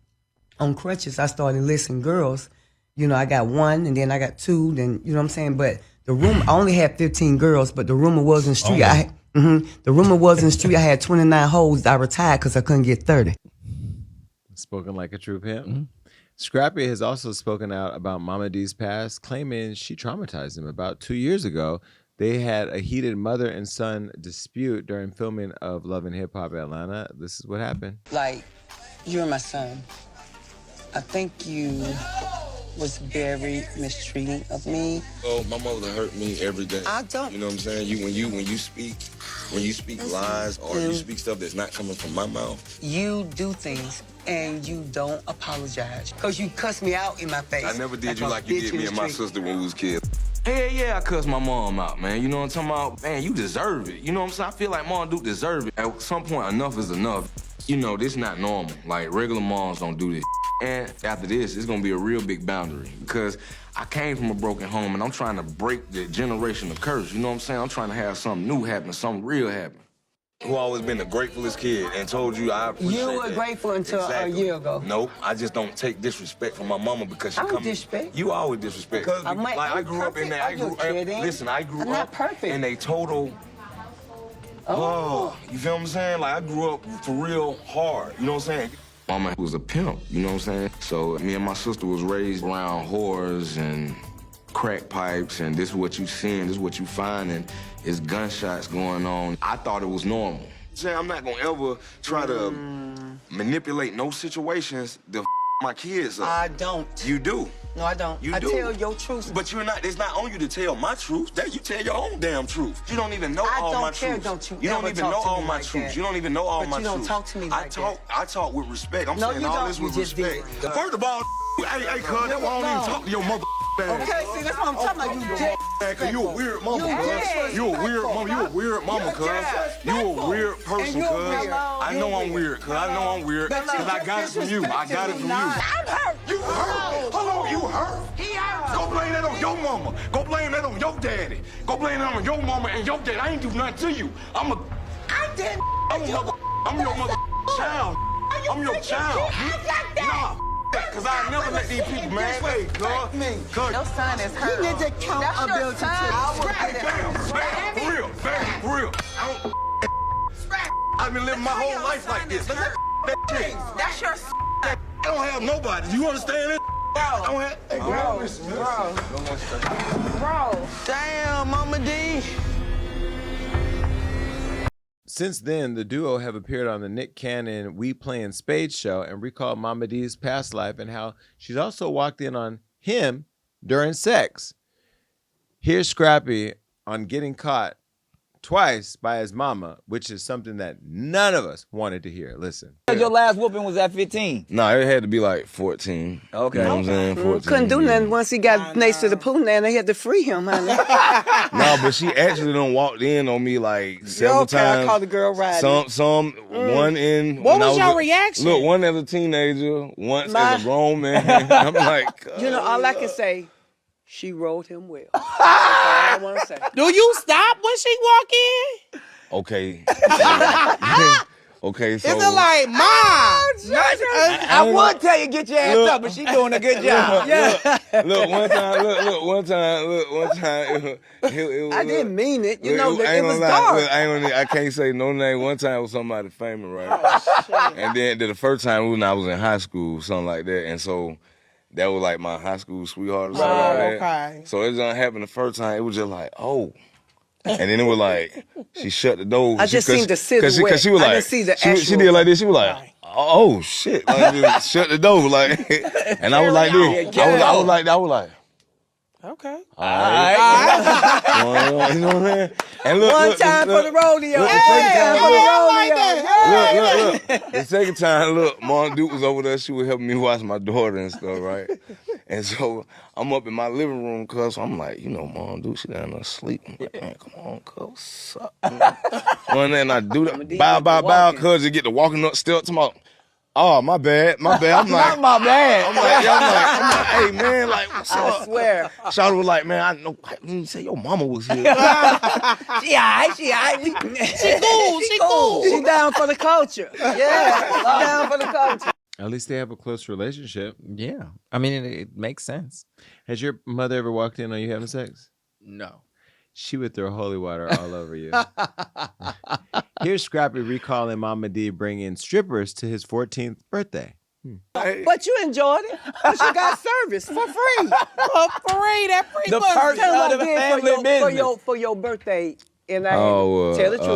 on crutches, I started enlisting girls. You know, I got 1 and then I got 2, then, you know what I'm saying? But the room, I only had 15 girls, but the rumor was in the street. The rumor was in the street. I had 29 hoes. I retired because I couldn't get 30. Spoken like a true pimp. Mm-hmm. Scrappy has also spoken out about Momma Dee's past, claiming she traumatized him. About 2 years ago, they had a heated mother and son dispute during filming of Love and Hip Hop Atlanta. This is what happened. Like, you're my son. I think you was very mistreating of me. Oh, my mother hurt me every day. I don't. You know what I'm saying? When you speak, when you speak lies or you speak stuff that's not coming from my mouth. You do things and you don't apologize. Because you cuss me out in my face. I never did you like you did me and my sister when we was kids. Hell yeah, I cussed my mom out, man. You know what I'm talking about? Man, you deserve it. You know what I'm saying? I feel like Mom do deserve it. At some point, enough is enough. You know, this is not normal. Like, regular moms don't do this. And after this, it's gonna be a real big boundary because I came from a broken home and I'm trying to break the generational curse. You know what I'm saying? I'm trying to have something new happen, something real happen. Who always been the gratefulest kid and told you I appreciate You were that. grateful until a year ago. Nope, I just don't take disrespect from my mama because she come. Disrespect. You always disrespect. Because I grew up in that. I grew up in a total. Oh, you feel what I'm saying? Like I grew up for real hard. You know what I'm saying? Mama was a pimp. You know what I'm saying? So me and my sister was raised around whores and crack pipes, and this is what you seeing, this is what you finding. Is gunshots going on. I thought it was normal. I'm not gonna ever try to manipulate no situations to my kids up. I don't. You do. No, I don't. You I do. tell your truth. But you're not. It's not on you to tell my truth. That you tell your own damn truth. You don't even know all my truth. Don't you don't even know all my truth. You don't even know all my truth. But you don't talk to me like that. I talk with respect. I'm No, saying you all don't. this with You just respect. did. First of all, hey, cuz, that's why I don't even talk to your mother. Okay, see, that's what I'm talking about. You dead. Man, cause you a weird mama, cuz. You a weird mama. You a weird mama, cuz. You a weird person, cuz. I know I'm weird, cuz. I know I'm weird. Cause I got it from you. I got it from you. I'm hurt. You hurt? Hold on, you hurt? He hurt. Go blame that on your mama. Go blame that on your daddy. Go blame that on your mama and your daddy. I ain't do nothing to you. I'm your mother child. I'm your child. Nah. Cause I never let these people, man. Hey, cuz. Your son is hurt. You need to count ability to. For real. I've been living my whole life like this. That shit. That's your I don't have nobody. You understand this? I don't have. Hey, bro. Damn, Momma Dee. Since then, the duo have appeared on the Nick Cannon We Playin' Spades show and recalled Momma Dee's past life and how she's also walked in on him during sex. Here's Scrappy on getting caught twice by his mama, which is something that none of us wanted to hear. Listen. Your last whooping was at 15. Nah, it had to be like 14. Okay. You know what I'm saying? 14. Couldn't do nothing once he got next to the pool now and they had to free him, honey. No, but she actually done walked in on me like several times. I called the girl riding. One in. What was your reaction? Look, one as a teenager, once as a grown man. I'm like, you know, all I can say, she rode him well. That's all I want to say. Do you stop when she walk in? okay. Okay, so. Is it like, Mom? I would tell you get your ass up, but she doing a good job. Look, one time. I didn't mean it. You know, it was dark. I can't say no name. One time it was somebody famous, right? Oh, and then the first time when I was in high school, something like that. And so that was like my high school sweetheart or something like that. Okay. So it didn't happen the first time. It was just like, oh. And then it was like, she shut the door. I just seen the silhouette. Cause she was like, I didn't see the actual. She did like this. She was like, oh shit! Like, just shut the door, like. And I was like this. I was like. Okay. All right. You know what I'm saying? And look, One time for the rodeo. Look. The second time, look, Mom Duke was over there. She was helping me watch my daughter and stuff, right? And so I'm up in my living room, cuz I'm like, you know, Mom Duke, she down there asleep. I'm like, man, come on, cuz, what's up? And I do that, bow, cuz you get to walking up steps to my. Oh, my bad. I'm like, not my bad. I'm like, hey man, like, what's up? I swear. Shawty was like, man, I know. You say your mama was here. She all right. She cool. She down for the culture. Yeah, she down for the culture. At least they have a close relationship. Yeah. I mean, it makes sense. Has your mother ever walked in on you having sex? No. She would throw holy water all over you. Here's Scrappy recalling Momma Dee bringing strippers to his 14th birthday. But you enjoyed it. But you got service for free. That free The bus. perks Tell of her the what family I did business. for your birthday. And I Oh, tell the truth.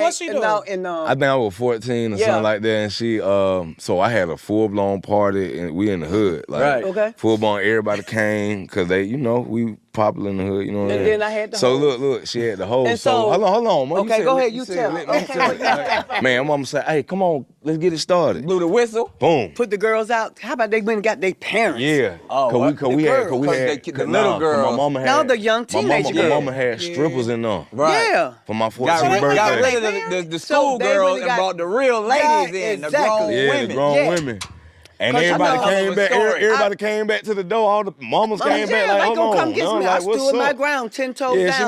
what she doing? I think I was 14 or something like that, and she, so I had a full-blown party, and we in the hood, like, Okay. full-blown, everybody came, because they, you know, popular in the hood, you know what I And mean? then I had the So hoes. look, she had the hoes. And So so- hold on, man. Okay, go ahead, you said- tell let me. me tell you. Man, mama said, hey, come on, let's get it started. Blew the whistle. Boom. Put the girls out. How about they went and got their parents? Yeah. Oh, what? Cause we had, The little girls. My mama had, No, the young teenage my girls. mama had strippers in there. Right. Yeah. For my 14th Got birthday. rid of the school they girls really and got- brought the real ladies in, the grown Yeah, women. the grown women. And 'Cause everybody I know came the back. story. Everybody came back to the door. All the mamas came back like, they hold gonna on. come get I'm me. like, I what's stood my up? ground 10 toes Yeah, down.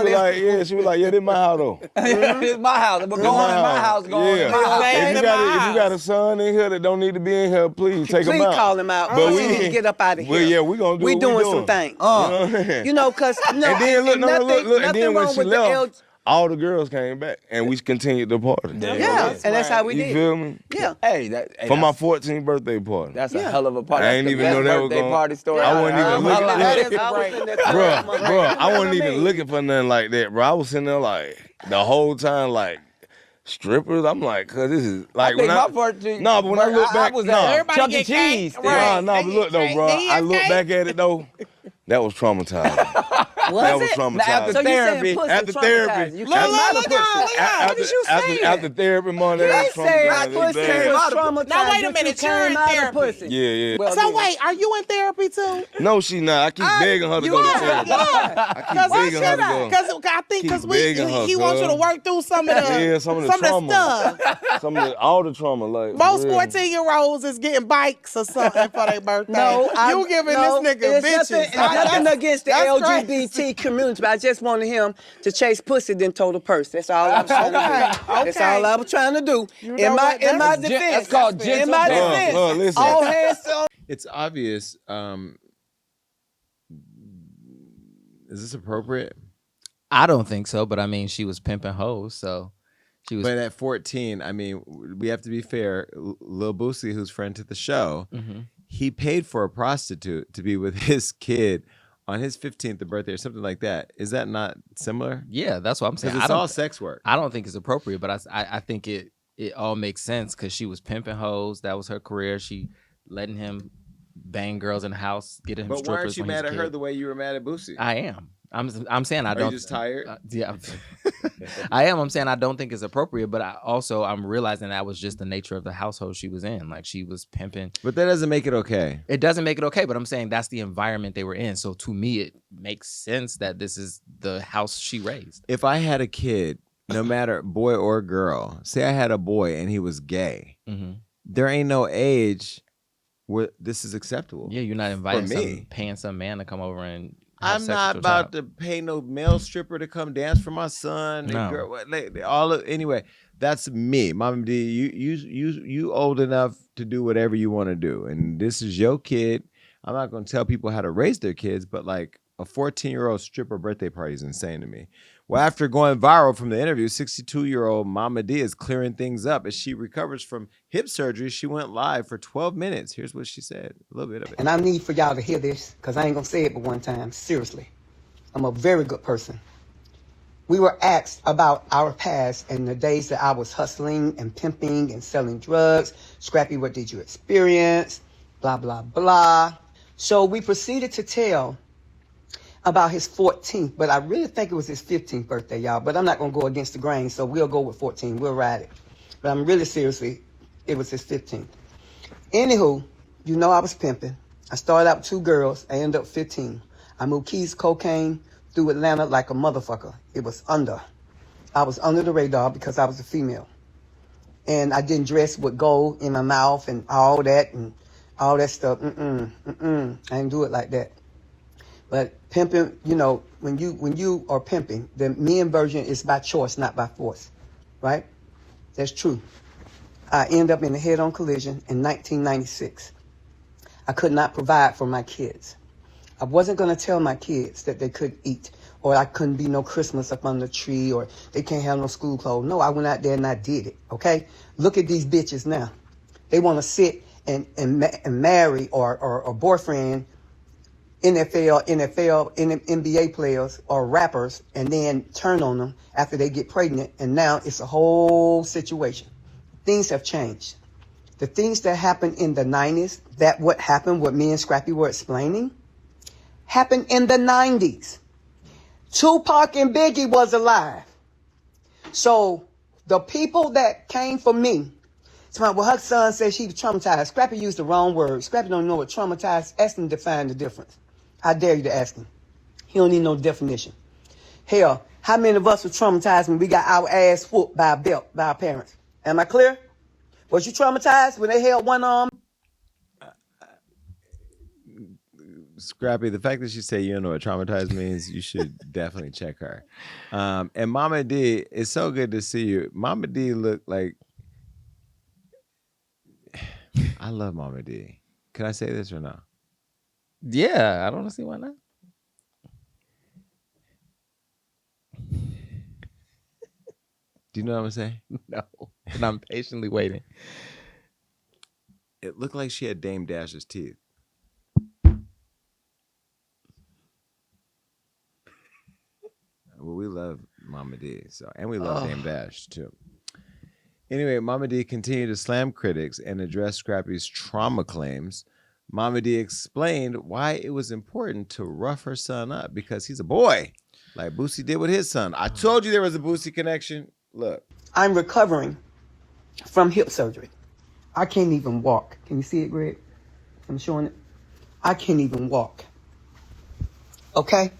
she was like, yeah, this my house though. It's my house. But This go on in my house. Go on in my house. If you got a son in here that don't need to be in here, please take him out. Please call him out. But We need to get up out of here. Well, yeah, we gonna do. We what doing we some things. You know Cause no, and then look, nothing and then when wrong she with the left, all the girls came back and we continued the party. Yeah, and that's how we You did. feel me? Yeah. Hey, For my 14th birthday party. That's a hell of a party. I ain't even know that was birthday going. party story. I wasn't even looking. That is Bro, I wasn't even looking for nothing like that, bro. I was sitting there like the whole time, like strippers. I'm like, cause this is like think when my 14th no, but when I look back, was no, at Chuck E. Cheese. no, but look though, bro. I look back at it though. That was traumatizing. That was traumatizing. After So you saying therapy, pussy After traumatized therapy, you? look, What did you say? After therapy, man, that They was say traumatizing. pussy Bad. was traumatized. Now, wait a but minute, you you're in came out of therapy. pussy. Yeah. Well, So then- wait, are you in therapy too? No, she not. I keep begging her to go to therapy. I keep begging her to go. Because begging her, he wants you to cuz. work through some of the Some of the trauma. stuff. All the trauma, like Most real. 14-year-olds is getting bikes or something for their birthday. No, you giving this nigga it's bitches. nothing against the that's LGBT community, but I just wanted him to chase pussy, then told a purse. That's all I was trying to do. That's all I was trying to do. In my defense, That's called in my defense, listen. all hands on. It's obvious. Is this appropriate? I don't think so, but I mean, she was pimping hoes, so she was. But at 14, I mean, we have to be fair. Lil Boosie, who's friend to the show, he paid for a prostitute to be with his kid on his 15th birthday or something like that. Is that not similar? Yeah, that's what I'm saying. Because it's all sex work. I don't think it's appropriate, but I think it all makes sense because she was pimping hoes. That was her career. She letting him bang girls in the house, get him But strippers. why aren't you when he was mad a at her kid. the way you were mad at Boosie? I am. I'm saying I Are don't. you just tired? Yeah, I am. I'm saying I don't think it's appropriate, but I'm realizing that was just the nature of the household she was in. Like she was pimping. But that doesn't make it okay. It doesn't make it okay, but I'm saying that's the environment they were in. So to me, it makes sense that this is the house she raised. If I had a kid, no matter boy or girl, say I had a boy and he was gay, there ain't no age where this is acceptable. Yeah, you're not inviting paying some man to come over and have I'm sex not with your about child. to pay no male stripper to come dance for my son. No. Anyway, that's me, Momma Dee. You old enough to do whatever you want to do, and this is your kid. I'm not going to tell people how to raise their kids, but like a 14-year-old stripper birthday party is insane to me. Well, after going viral from the interview, 62-year-old Momma Dee is clearing things up as she recovers from hip surgery. She went live for 12 minutes. Here's what she said, a little bit of it. And I need for y'all to hear this, because I ain't going to say it but one time. Seriously. I'm a very good person. We were asked about our past and the days that I was hustling and pimping and selling drugs. Scrappy, what did you experience? Blah, blah, blah. So we proceeded to tell about his 14th, but I really think it was his 15th birthday, y'all. But I'm not going to go against the grain, so we'll go with 14. We'll ride it. But I'm really seriously, it was his 15th. Anywho, you know I was pimping. I started out with 2 girls. I ended up 15. I moved keys, cocaine through Atlanta like a motherfucker. It was I was under the radar because I was a female. And I didn't dress with gold in my mouth and all that stuff. I didn't do it like that. But pimping, you know, when you are pimping, the men version is by choice, not by force, right? That's true. I ended up in a head-on collision in 1996. I could not provide for my kids. I wasn't going to tell my kids that they couldn't eat, or I couldn't be no Christmas up on the tree, or they can't have no school clothes. No, I went out there and I did it, okay? Look at these bitches now. They want to sit and marry or boyfriend NFL, NBA players or rappers and then turn on them after they get pregnant. And now it's a whole situation. Things have changed. The things that happened in the 90s, what me and Scrappy were explaining, happened in the 90s. Tupac and Biggie was alive. So the people that came for me, well, her son said she was traumatized. Scrappy used the wrong word. Scrappy don't know what traumatized. Ask him to define the difference. I dare you to ask him. He don't need no definition. Hell, how many of us were traumatized when we got our ass whooped by a belt by our parents? Am I clear? Was you traumatized when they held one arm? Scrappy, the fact that she said you don't know what traumatized means, you should definitely check her. And Momma Dee, it's so good to see you. Momma Dee look like, I love Momma Dee. Can I say this or no? Yeah, I don't see why not. Do you know what I'm gonna say? No, and I'm patiently waiting. It looked like she had Dame Dash's teeth. Well, we love Momma Dee, and we love Dame Dash too. Anyway, Momma Dee continued to slam critics and address Scrappy's trauma claims. Momma Dee explained why it was important to rough her son up because he's a boy, like Boosie did with his son. I told you there was a Boosie connection. Look. I'm recovering from hip surgery. I can't even walk. Can you see it, Greg? I'm showing it. I can't even walk. Okay?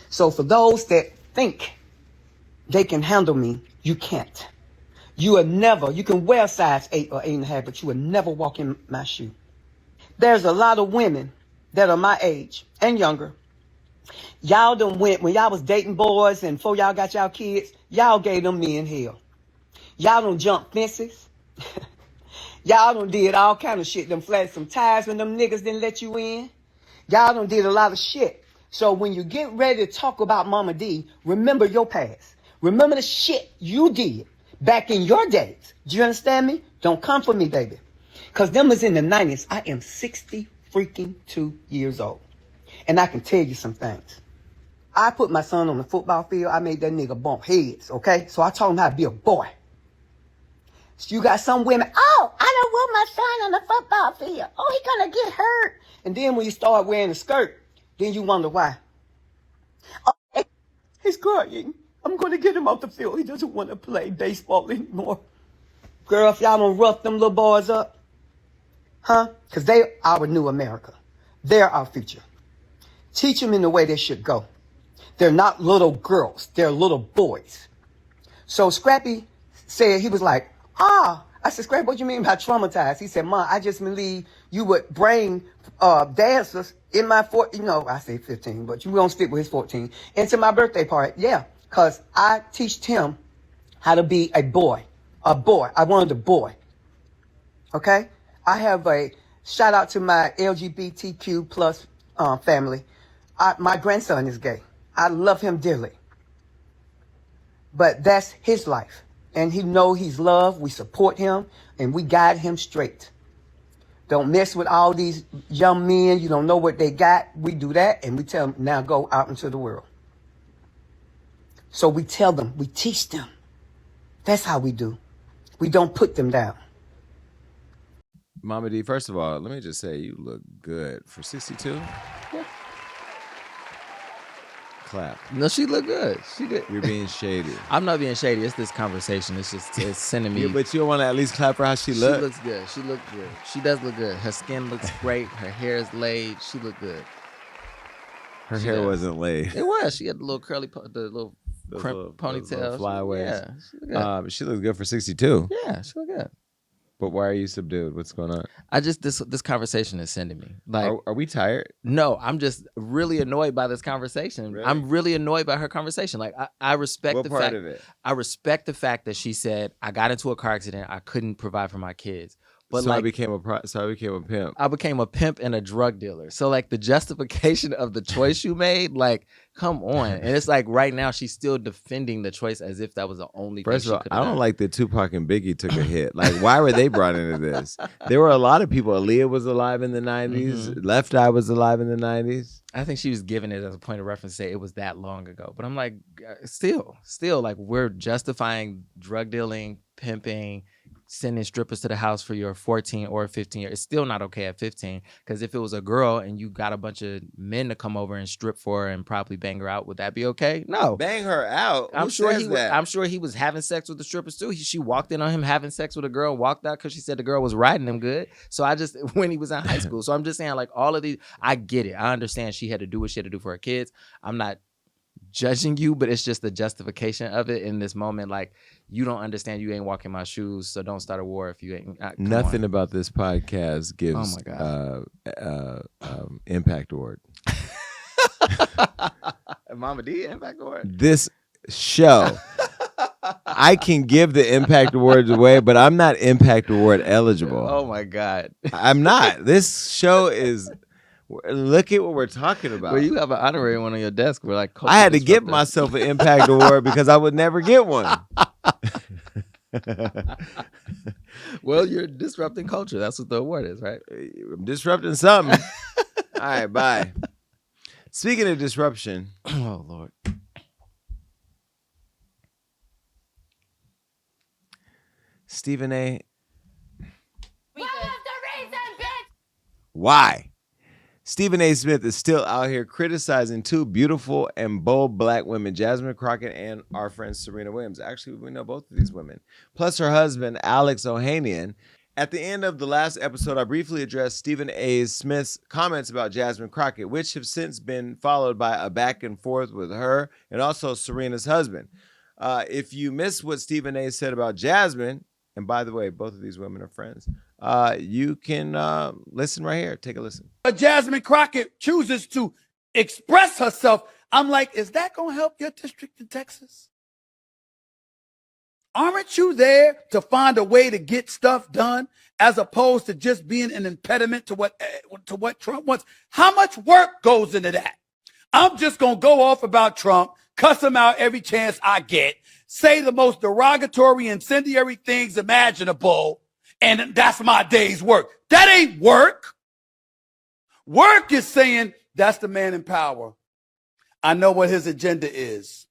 So for those that think they can handle me, you can't. You can wear size 8 or 8.5, but you will never walk in my shoe. There's a lot of women that are my age and younger. Y'all done went, when y'all was dating boys and before y'all got y'all kids, y'all gave them men hell. Y'all done jumped fences. Y'all done did all kind of shit. Them flashed some tires when them niggas didn't let you in. Y'all done did a lot of shit. So when you get ready to talk about Momma Dee, remember your past. Remember the shit you did back in your days. Do you understand me? Don't come for me, baby. Because them was in the 90s. I am 2 years old. And I can tell you some things. I put my son on the football field. I made that nigga bump heads, okay? So I taught him how to be a boy. So you got some women, oh, I don't want my son on the football field. Oh, he gonna get hurt. And then when you start wearing a skirt, then you wonder why. Oh, he's crying. I'm gonna get him off the field. He doesn't want to play baseball anymore. Girl, if y'all don't rough them little boys up, huh? Because they our new America. They're our future. Teach them in the way they should go. They're not little girls. They're little boys. So Scrappy said, he was like, I said, Scrappy, what you mean by traumatized? He said, Ma, I just believe you would bring dancers in my I say 15, but you won't stick with his 14, into my birthday party. Yeah, because I teached him how to be a boy. A boy. I wanted a boy. Okay? I have a shout out to my LGBTQ plus family. My grandson is gay. I love him dearly. But that's his life. And he know he's loved. We support him and we guide him straight. Don't mess with all these young men. You don't know what they got. We do that and we tell them, now go out into the world. So we tell them, we teach them. That's how we do. We don't put them down. Momma Dee, first of all, let me just say you look good for 62. Yeah. Clap. No, she look good. She good. You're being shady. I'm not being shady. It's this conversation. It's sending me. Yeah, but you don't want to at least clap for how she looks. She looks good. She looks good. She does look good. Her skin looks great. Her hair is laid. She looked good. Her hair wasn't laid. It was. She had the little curly, the little ponytail. Flyaways. Yeah. She looked good. She looks good for 62. Yeah, she looked good. But why are you subdued? What's going on? This conversation is sending me. Like, are we tired? No, I'm just really annoyed by this conversation. Really? I'm really annoyed by her conversation. Like, I respect What the part fact of it? I respect the fact that she said I got into a car accident. I couldn't provide for my kids. But so like, I became a pimp. I became a pimp and a drug dealer. So like the justification of the choice you made, like, come on. And it's like right now she's still defending the choice as if that was the only First thing of she could all, have I don't done. like that Tupac and Biggie took a hit. Like, why were they brought into this? There were a lot of people. Aaliyah was alive in the 90s. Mm-hmm. Left Eye was alive in the 90s. I think she was giving it as a point of reference to say it was that long ago. But I'm like, still, like we're justifying drug dealing, pimping, sending strippers to the house for your 14 or 15 year. It's still not okay at 15, because if it was a girl and you got a bunch of men to come over and strip for her and probably bang her out, would that be okay? No. Bang her out? I'm Who sure says that? I'm sure he was having sex with the strippers too. She walked in on him having sex with a girl and walked out because she said the girl was riding him good. So when he was in high school. So I'm just saying, like, all of these, I get it. I understand she had to do what she had to do for her kids. I'm not judging you, but it's just the justification of it in this moment. Like, you don't understand, you ain't walking my shoes, so don't start a war if you ain't. Nothing about this podcast gives impact award. Momma Dee impact award. This show, I can give the impact awards away, but I'm not impact award eligible. Oh my God, I'm not. This show is. Look at what we're talking about. Well, you have an honorary one on your desk. We're like, I had to give myself an impact award because I would never get one. Well, you're disrupting culture. That's what the award is, right? I'm disrupting something. All right, bye. Speaking of disruption. Oh, Lord. Stephen A. Why? Stephen A. Smith is still out here criticizing two beautiful and bold black women, Jasmine Crockett and our friend Serena Williams. Actually, we know both of these women. Plus her husband, Alex Ohanian. At the end of the last episode, I briefly addressed Stephen A. Smith's comments about Jasmine Crockett, which have since been followed by a back and forth with her and also Serena's husband. If you missed what Stephen A. said about Jasmine, and by the way, both of these women are friends, you can listen right here. Take a listen. Jasmine Crockett chooses to express herself. I'm like, is that going to help your district in Texas? Aren't you there to find a way to get stuff done as opposed to just being an impediment to what Trump wants? How much work goes into that? I'm just going to go off about Trump, cuss him out every chance I get, say the most derogatory, incendiary things imaginable, and that's my day's work. That ain't work. Work is saying that's the man in power. I know what his agenda is.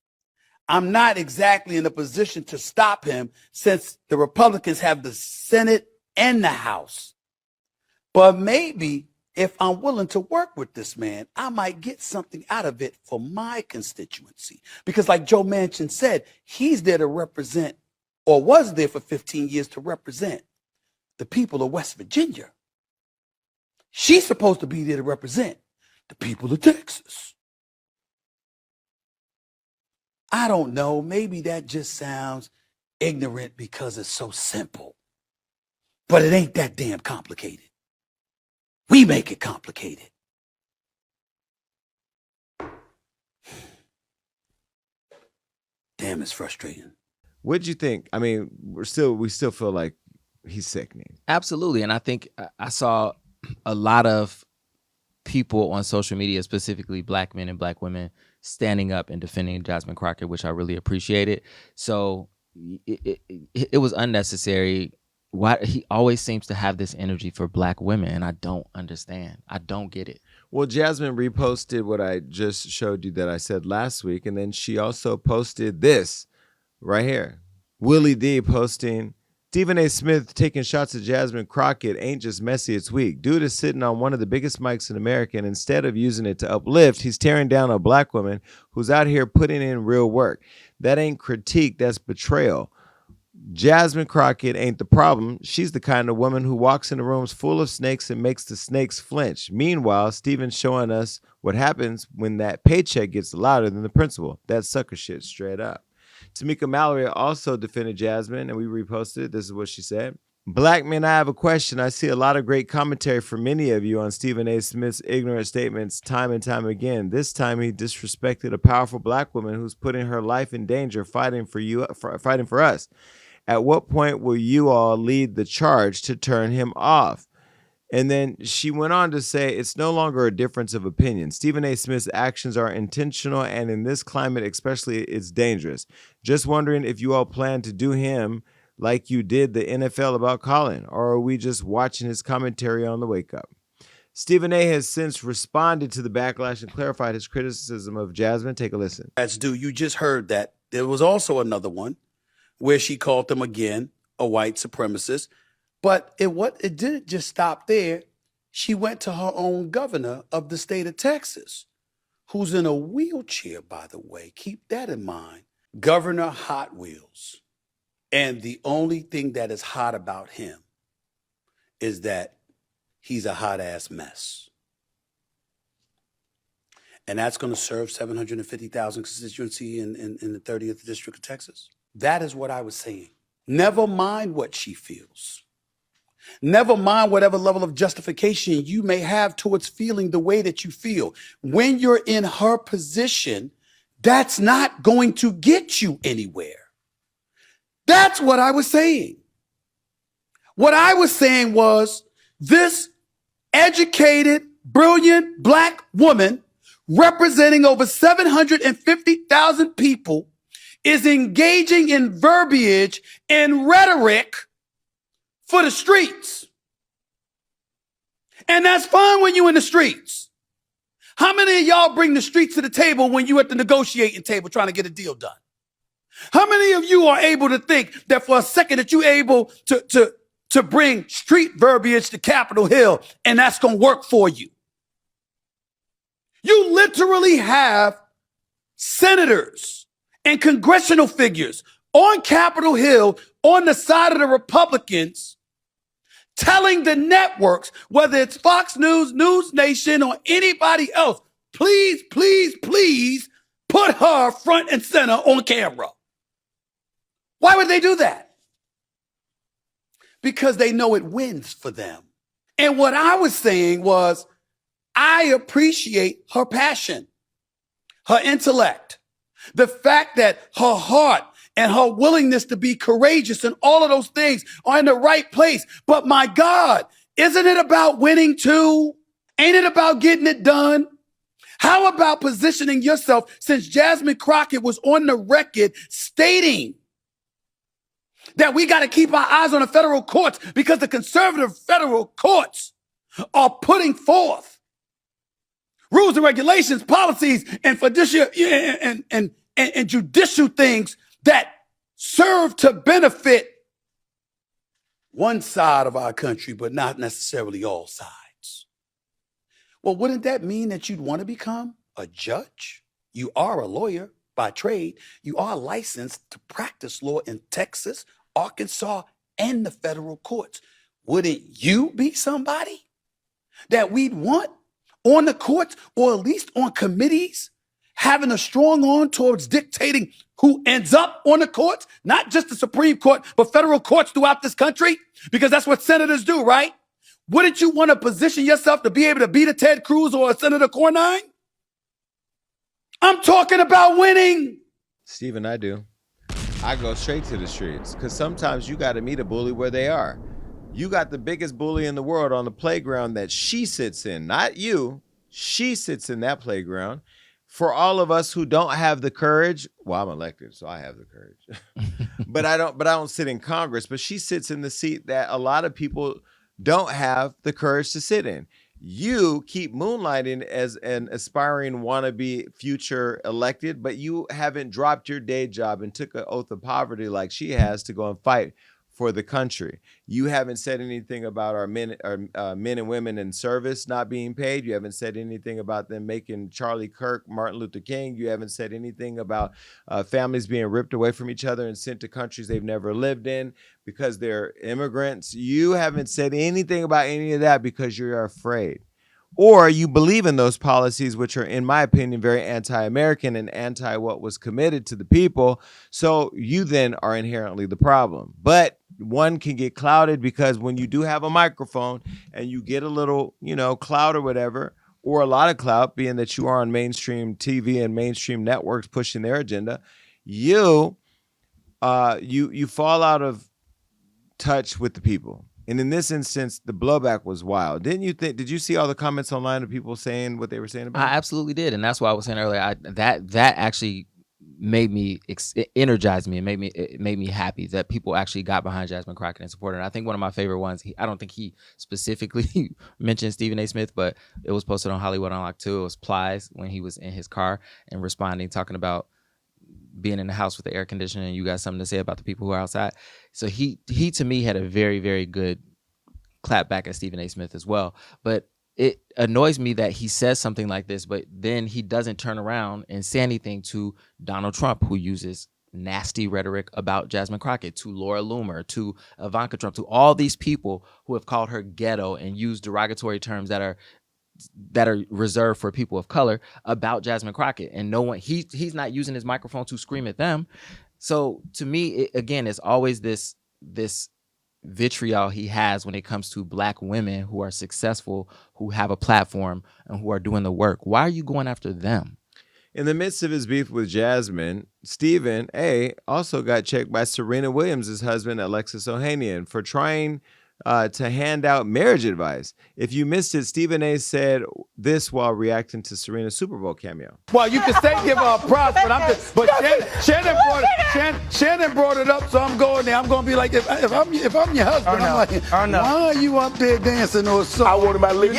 I'm not exactly in a position to stop him since the Republicans have the Senate and the House. But maybe if I'm willing to work with this man, I might get something out of it for my constituency. Because like Joe Manchin said, he's there to represent, or was there for 15 years to represent, the people of West Virginia. She's supposed to be there to represent the people of Texas. I don't know. Maybe that just sounds ignorant because it's so simple. But it ain't that damn complicated. We make it complicated. Damn, it's frustrating. What'd you think? I mean, we still feel like he's sickening. Absolutely. And I think I saw a lot of people on social media, specifically black men and black women, standing up and defending Jasmine Crockett, which I really appreciated. So it was unnecessary. Why he always seems to have this energy for black women, and I don't understand. I don't get it. Well, Jasmine reposted what I just showed you that I said last week, and then she also posted this right here. Willie D posting, Stephen A. Smith taking shots at Jasmine Crockett ain't just messy, it's weak. Dude is sitting on one of the biggest mics in America, and instead of using it to uplift, he's tearing down a black woman who's out here putting in real work. That ain't critique, that's betrayal. Jasmine Crockett ain't the problem. She's the kind of woman who walks into rooms full of snakes and makes the snakes flinch. Meanwhile, Stephen's showing us what happens when that paycheck gets louder than the principal. That sucker shit straight up. Tamika Mallory also defended Jasmine, and we reposted it. This is what she said. Black men, I have a question. I see a lot of great commentary from many of you on Stephen A. Smith's ignorant statements time and time again. This time he disrespected a powerful black woman who's putting her life in danger fighting for us. At what point will you all lead the charge to turn him off? And then she went on to say, it's no longer a difference of opinion. Stephen A. Smith's actions are intentional, and in this climate especially, it's dangerous. Just wondering if you all plan to do him like you did the NFL about Colin, or are we just watching his commentary on the wake up? Stephen A. has since responded to the backlash and clarified his criticism of Jasmine. Take a listen. You just heard that. There was also another one where she called them again a white supremacist. But it didn't just stop there. She went to her own governor of the state of Texas, who's in a wheelchair, by the way. Keep that in mind. Governor Hot Wheels. And the only thing that is hot about him is that he's a hot-ass mess. And that's going to serve 750,000 constituency in the 30th District of Texas. That is what I was saying. Never mind what she feels. Never mind whatever level of justification you may have towards feeling the way that you feel. When you're in her position, that's not going to get you anywhere. That's what I was saying. What I was saying was this educated, brilliant black woman representing over 750,000 people is engaging in verbiage and rhetoric for the streets. And that's fine when you're in the streets. How many of y'all bring the streets to the table when you're at the negotiating table trying to get a deal done? How many of you are able to think that for a second that you're able to bring street verbiage to Capitol Hill and that's going to work for you? You literally have senators and congressional figures on Capitol Hill on the side of the Republicans telling the networks, whether it's Fox News, News Nation, or anybody else, please, please, please put her front and center on camera. Why would they do that? Because they know it wins for them. And what I was saying was, I appreciate her passion, her intellect, the fact that her heart and her willingness to be courageous and all of those things are in the right place. But my God, isn't it about winning too? Ain't it about getting it done? How about positioning yourself, since Jasmine Crockett was on the record stating that we got to keep our eyes on the federal courts because the conservative federal courts are putting forth rules and regulations, policies, and fiduciary and judicial things that serve to benefit one side of our country, but not necessarily all sides. Well, wouldn't that mean that you'd want to become a judge? You are a lawyer by trade. You are licensed to practice law in Texas, Arkansas, and the federal courts. Wouldn't you be somebody that we'd want on the courts, or at least on committees, having a strong arm towards dictating who ends up on the courts? Not just the Supreme Court, but federal courts throughout this country? Because that's what senators do, right? Wouldn't you want to position yourself to be able to beat a Ted Cruz or a Senator Cornyn? I'm talking about winning. Stephen, I do. I go straight to the streets because sometimes you got to meet a bully where they are. You got the biggest bully in the world on the playground that she sits in, not you. She sits in that playground. For all of us who don't have the courage, well, I'm elected, so I have the courage. but I don't sit in Congress, but she sits in the seat that a lot of people don't have the courage to sit in. You keep moonlighting as an aspiring wannabe future elected, but you haven't dropped your day job and took an oath of poverty like she has to go and fight for the country. You haven't said anything about our men and women in service not being paid. You haven't said anything about them making Charlie Kirk, Martin Luther King. You haven't said anything about families being ripped away from each other and sent to countries they've never lived in because they're immigrants. You haven't said anything about any of that because you're afraid. Or you believe in those policies, which are, in my opinion, very anti-American and anti what was committed to the people. So you then are inherently the problem. But one can get clouded because when you do have a microphone and you get a little, clout or whatever, or a lot of clout, being that you are on mainstream TV and mainstream networks pushing their agenda, you fall out of touch with the people. And in this instance, the blowback was wild. Did you see all the comments online of people saying what they were saying about it? I absolutely did. And that's why I was saying earlier, that actually made me, energized me, and it made me happy that people actually got behind Jasmine Crockett and supported her. And I think one of my favorite ones, I don't think he specifically mentioned Stephen A. Smith, but it was posted on Hollywood Unlocked too. It was Plies when he was in his car and responding, talking about being in the house with the air conditioning, and you got something to say about the people who are outside. So he to me had a very, very good clap back at Stephen A. Smith as well. But it annoys me that he says something like this, but then he doesn't turn around and say anything to Donald Trump, who uses nasty rhetoric about Jasmine Crockett, to Laura Loomer, to Ivanka Trump, to all these people who have called her ghetto and used derogatory terms that are reserved for people of color about Jasmine Crockett. And no one, he's not using his microphone to scream at them. So to me, it's always this vitriol he has when it comes to Black women who are successful, who have a platform, and who are doing the work. Why are you going after them? In the midst of his beef with Jasmine, Stephen A. also got checked by Serena Williams' husband, Alexis Ohanian, for trying to hand out marriage advice. If you missed it, Stephen A. said this while reacting to Serena's Super Bowl cameo. Well, you can say give her a props, but Shannon brought it up, so I'm going there. I'm going to be like, if I'm your husband, I'm like, why are you up there dancing or something? I want my lips,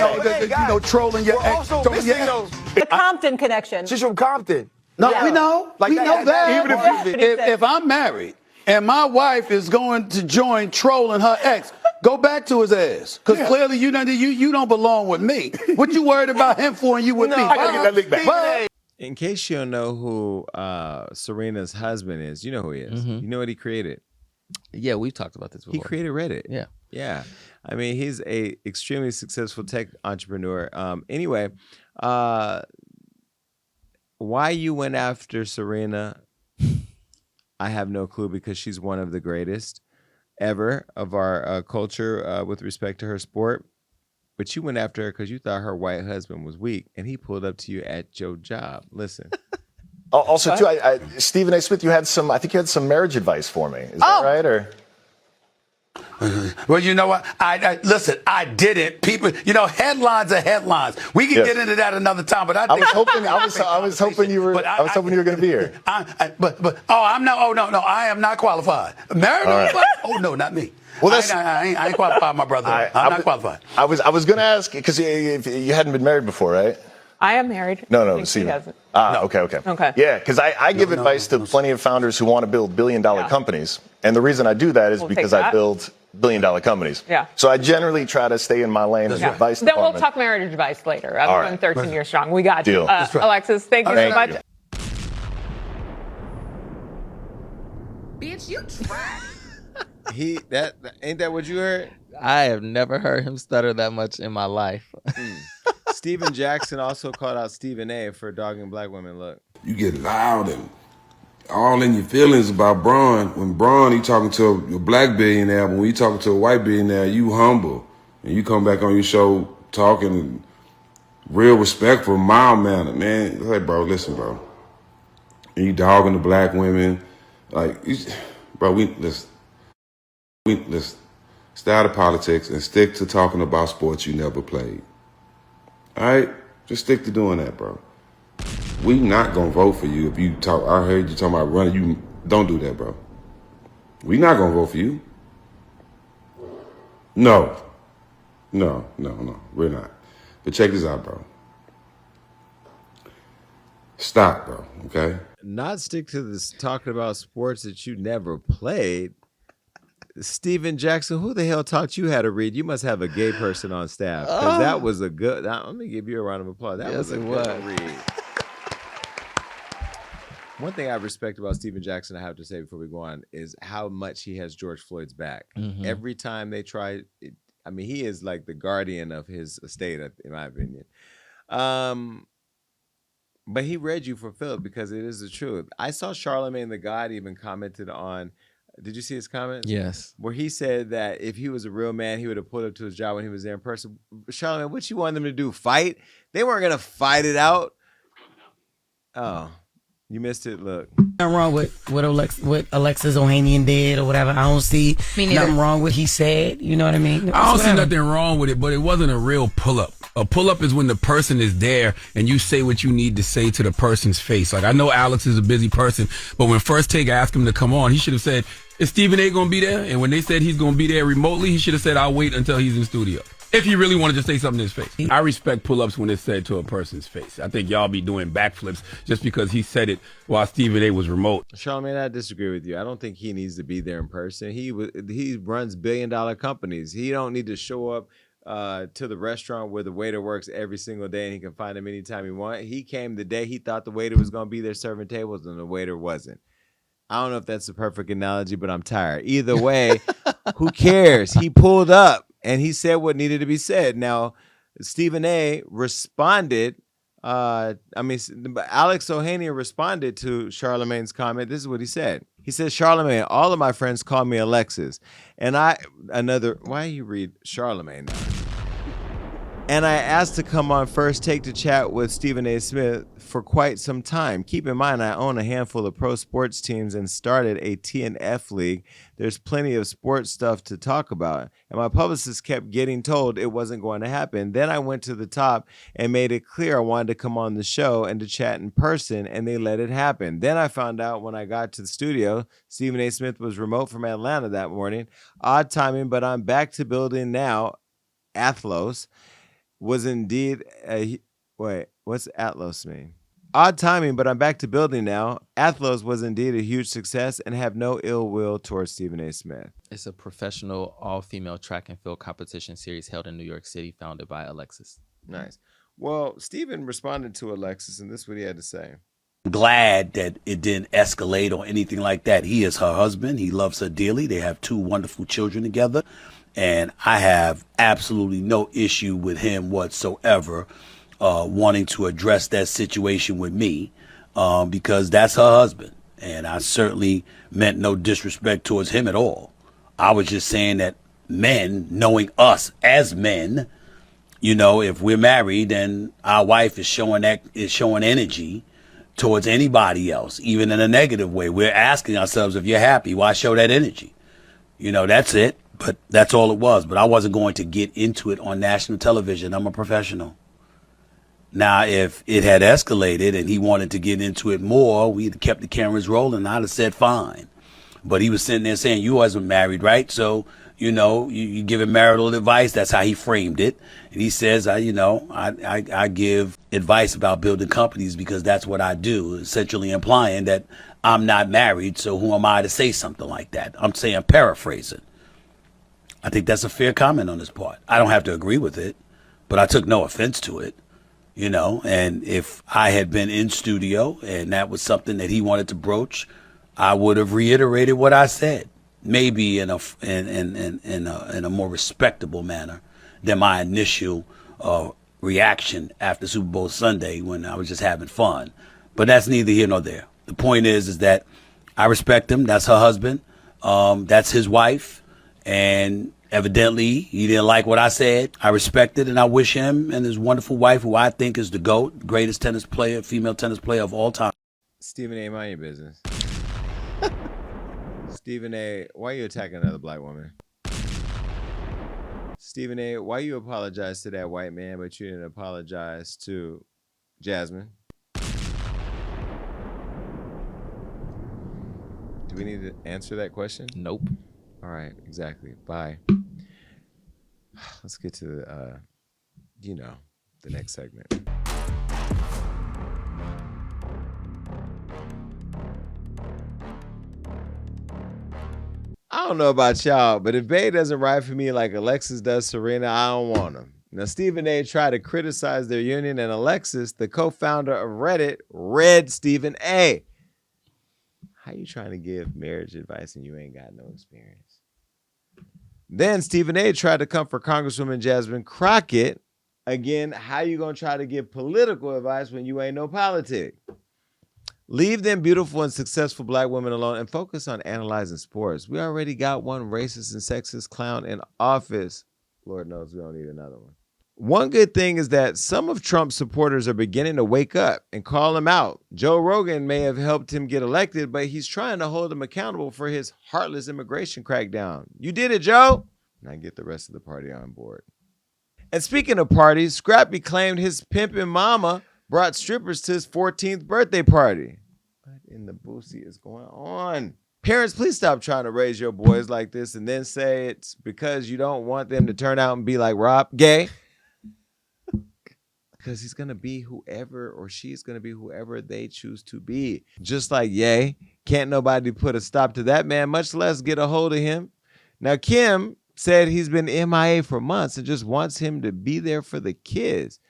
trolling your ex. The Compton connection. She's from Compton. No, we know. We know that. Even if I'm married and my wife is going to join trolling her ex, go back to his ass, because clearly you don't belong with me. What you worried about him for and you with me? I gotta get that lick back. In case you don't know who Serena's husband is, you know who he is. Mm-hmm. You know what he created? Yeah, we've talked about this before. He created Reddit. Yeah. Yeah. I mean, he's a extremely successful tech entrepreneur. Anyway, why you went after Serena, I have no clue, because she's one of the greatest ever of our culture with respect to her sport. But you went after her because you thought her white husband was weak, and he pulled up to you at your job. Listen. Also, too, Stephen A. Smith, I think you had some marriage advice for me. Is that right? Or well, you know what? Listen, I didn't. People, headlines are headlines. We can get into that another time. But I was hoping you were going to be here. I'm not. Oh no, I am not qualified. Married? Right. Oh no, not me. Well, I ain't qualified, my brother. I'm not qualified. I was going to ask, because you hadn't been married before, right? I am married. No, Stephen. He hasn't. Okay. Yeah, because I give advice to plenty of founders who want to build billion-dollar companies. And the reason I do that is because I build billion-dollar companies. Yeah. So I generally try to stay in my lane as advice Then department. we'll talk marriage advice later. I'm going 13 years strong. We got Deal. you. Alexis, thank you so much. Bitch, you trash. Ain't that what you heard? I have never heard him stutter that much in my life. Steven Jackson also called out Stephen A. for dogging Black women. Look. You get loud and all in your feelings about Braun. When Braun, he talking to a Black billionaire, but when he talking to a white billionaire, you humble. And you come back on your show talking real respectful, mild manner, man. It's like, bro, listen, bro. And you dogging the Black women. Like, let's stay out of politics and stick to talking about sports you never played. All right? Just stick to doing that, bro. We not going to vote for you if you talk. I heard you talking about running. You don't do that, bro. We not going to vote for you. No. We're not. But check this out, bro. Stop, bro, okay? Not stick to this talking about sports that you never played. Steven Jackson, who the hell taught you how to read? You must have a gay person on staff, because that was a good. Let me give you a round of applause. That was a good read. One thing I respect about Steven Jackson, I have to say before we go on, is how much he has George Floyd's back. Mm-hmm. Every time they try, he is like the guardian of his estate, in my opinion. But he read you for Philip, because it is the truth. I saw Charlemagne the God even commented on. Did you see his comments? Yes. Where he said that if he was a real man, he would have pulled up to his job when he was there in person. Charlemagne, what you want them to do? Fight? They weren't going to fight it out. Oh, you missed it. Look. Nothing wrong with what Alexis Ohanian did or whatever. I don't see nothing wrong with what he said. You know what I mean? I don't see nothing wrong with it, but it wasn't a real pull-up. A pull-up is when the person is there and you say what you need to say to the person's face. Like, I know Alex is a busy person, but when First Take asked him to come on, he should have said, is Stephen A. going to be there? And when they said he's going to be there remotely, he should have said, I'll wait until he's in studio. If he really wanted to say something to his face. I respect pull-ups when it's said to a person's face. I think y'all be doing backflips just because he said it while Stephen A. was remote. Charlamagne, I disagree with you. I don't think he needs to be there in person. He runs billion-dollar companies. He don't need to show up to the restaurant where the waiter works every single day and he can find him anytime he wants. He came the day he thought the waiter was going to be there serving tables and the waiter wasn't. I don't know if that's the perfect analogy, but I'm tired. Either way, who cares? He pulled up and he said what needed to be said. Now, Stephen A. responded. Alex Ohanian responded to Charlamagne's comment. This is what he said. He said, Charlamagne, all of my friends call me Alexis. And why you read Charlamagne now? And I asked to come on First Take to chat with Stephen A. Smith for quite some time. Keep in mind, I own a handful of pro sports teams and started a TNF league. There's plenty of sports stuff to talk about. And my publicist kept getting told it wasn't going to happen. Then I went to the top and made it clear I wanted to come on the show and to chat in person, and they let it happen. Then I found out when I got to the studio, Stephen A. Smith was remote from Atlanta that morning. Odd timing, but I'm back to building now. Athlos was indeed what's Atlos mean? Odd timing, but I'm back to building now. Athlos was indeed a huge success and have no ill will towards Stephen A. Smith. It's a professional all-female track and field competition series held in New York City, founded by Alexis. Nice. Well, Stephen responded to Alexis, and this is what he had to say. Glad that it didn't escalate or anything like that. He is her husband. He loves her dearly. They have 2 wonderful children together. And I have absolutely no issue with him whatsoever wanting to address that situation with me because that's her husband. And I certainly meant no disrespect towards him at all. I was just saying that men, knowing us as men, you know, if we're married and our wife is showing energy towards anybody else, even in a negative way, we're asking ourselves, if you're happy, why show that energy? You know, that's it. But that's all it was. But I wasn't going to get into it on national television. I'm a professional. Now, if it had escalated and he wanted to get into it more, we'd have kept the cameras rolling. I'd have said fine. But he was sitting there saying, you wasn't married, right? So, you know, you give him marital advice. That's how he framed it. And he says, I give advice about building companies because that's what I do, essentially implying that I'm not married. So who am I to say something like that? I'm saying paraphrasing. I think that's a fair comment on his part. I don't have to agree with it, but I took no offense to it, you know. And if I had been in studio and that was something that he wanted to broach, I would have reiterated what I said, maybe in a more respectable manner than my initial reaction after Super Bowl Sunday when I was just having fun. But that's neither here nor there. The point is that I respect him. That's her husband. That's his wife. And evidently, he didn't like what I said. I respect it, and I wish him and his wonderful wife, who I think is the GOAT, greatest tennis player, female tennis player of all time. Stephen A., mind your business. Stephen A., why are you attacking another black woman? Stephen A., why you apologize to that white man, but you didn't apologize to Jasmine? Do we need to answer that question? Nope. All right, exactly. Bye. Let's get to the next segment. I don't know about y'all, but if Bae doesn't ride for me like Alexis does Serena, I don't want him. Now, Stephen A. tried to criticize their union, and Alexis, the co-founder of Reddit, read Stephen A. How you trying to give marriage advice and you ain't got no experience? Then Stephen A. tried to come for Congresswoman Jasmine Crockett. Again, how you going to try to give political advice when you ain't no politic? Leave them beautiful and successful black women alone and focus on analyzing sports. We already got one racist and sexist clown in office. Lord knows we don't need another one. One good thing is that some of Trump's supporters are beginning to wake up and call him out. Joe Rogan may have helped him get elected, but he's trying to hold him accountable for his heartless immigration crackdown. You did it, Joe. Now get the rest of the party on board. And speaking of parties, Scrappy claimed his pimpin' mama brought strippers to his 14th birthday party. What in the boosie is going on? Parents, please stop trying to raise your boys like this and then say it's because you don't want them to turn out and be like Rob, gay. Because he's going to be whoever, or she's going to be whoever they choose to be. Just like Ye, can't nobody put a stop to that man, much less get a hold of him. Now, Kim said he's been MIA for months and just wants him to be there for the kids.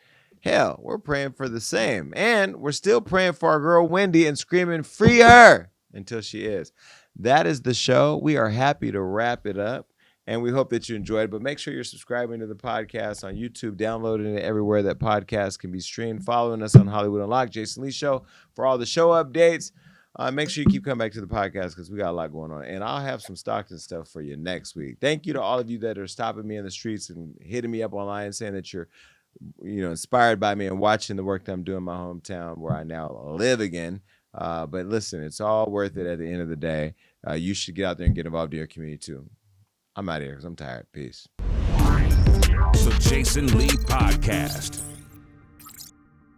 Hell, we're praying for the same. And we're still praying for our girl Wendy and screaming, free her, until she is. That is the show. We are happy to wrap it up. And we hope that you enjoyed. But make sure you're subscribing to the podcast on YouTube, downloading it everywhere that podcasts can be streamed, following us on Hollywood Unlocked, Jason Lee Show for all the show updates. Make sure you keep coming back to the podcast because we got a lot going on. And I'll have some Stockton stuff for you next week. Thank you to all of you that are stopping me in the streets and hitting me up online and saying that you're inspired by me and watching the work that I'm doing in my hometown where I now live again. But listen, it's all worth it at the end of the day. You should get out there and get involved in your community too. I'm out of here because I'm tired. Peace. The Jason Lee Podcast.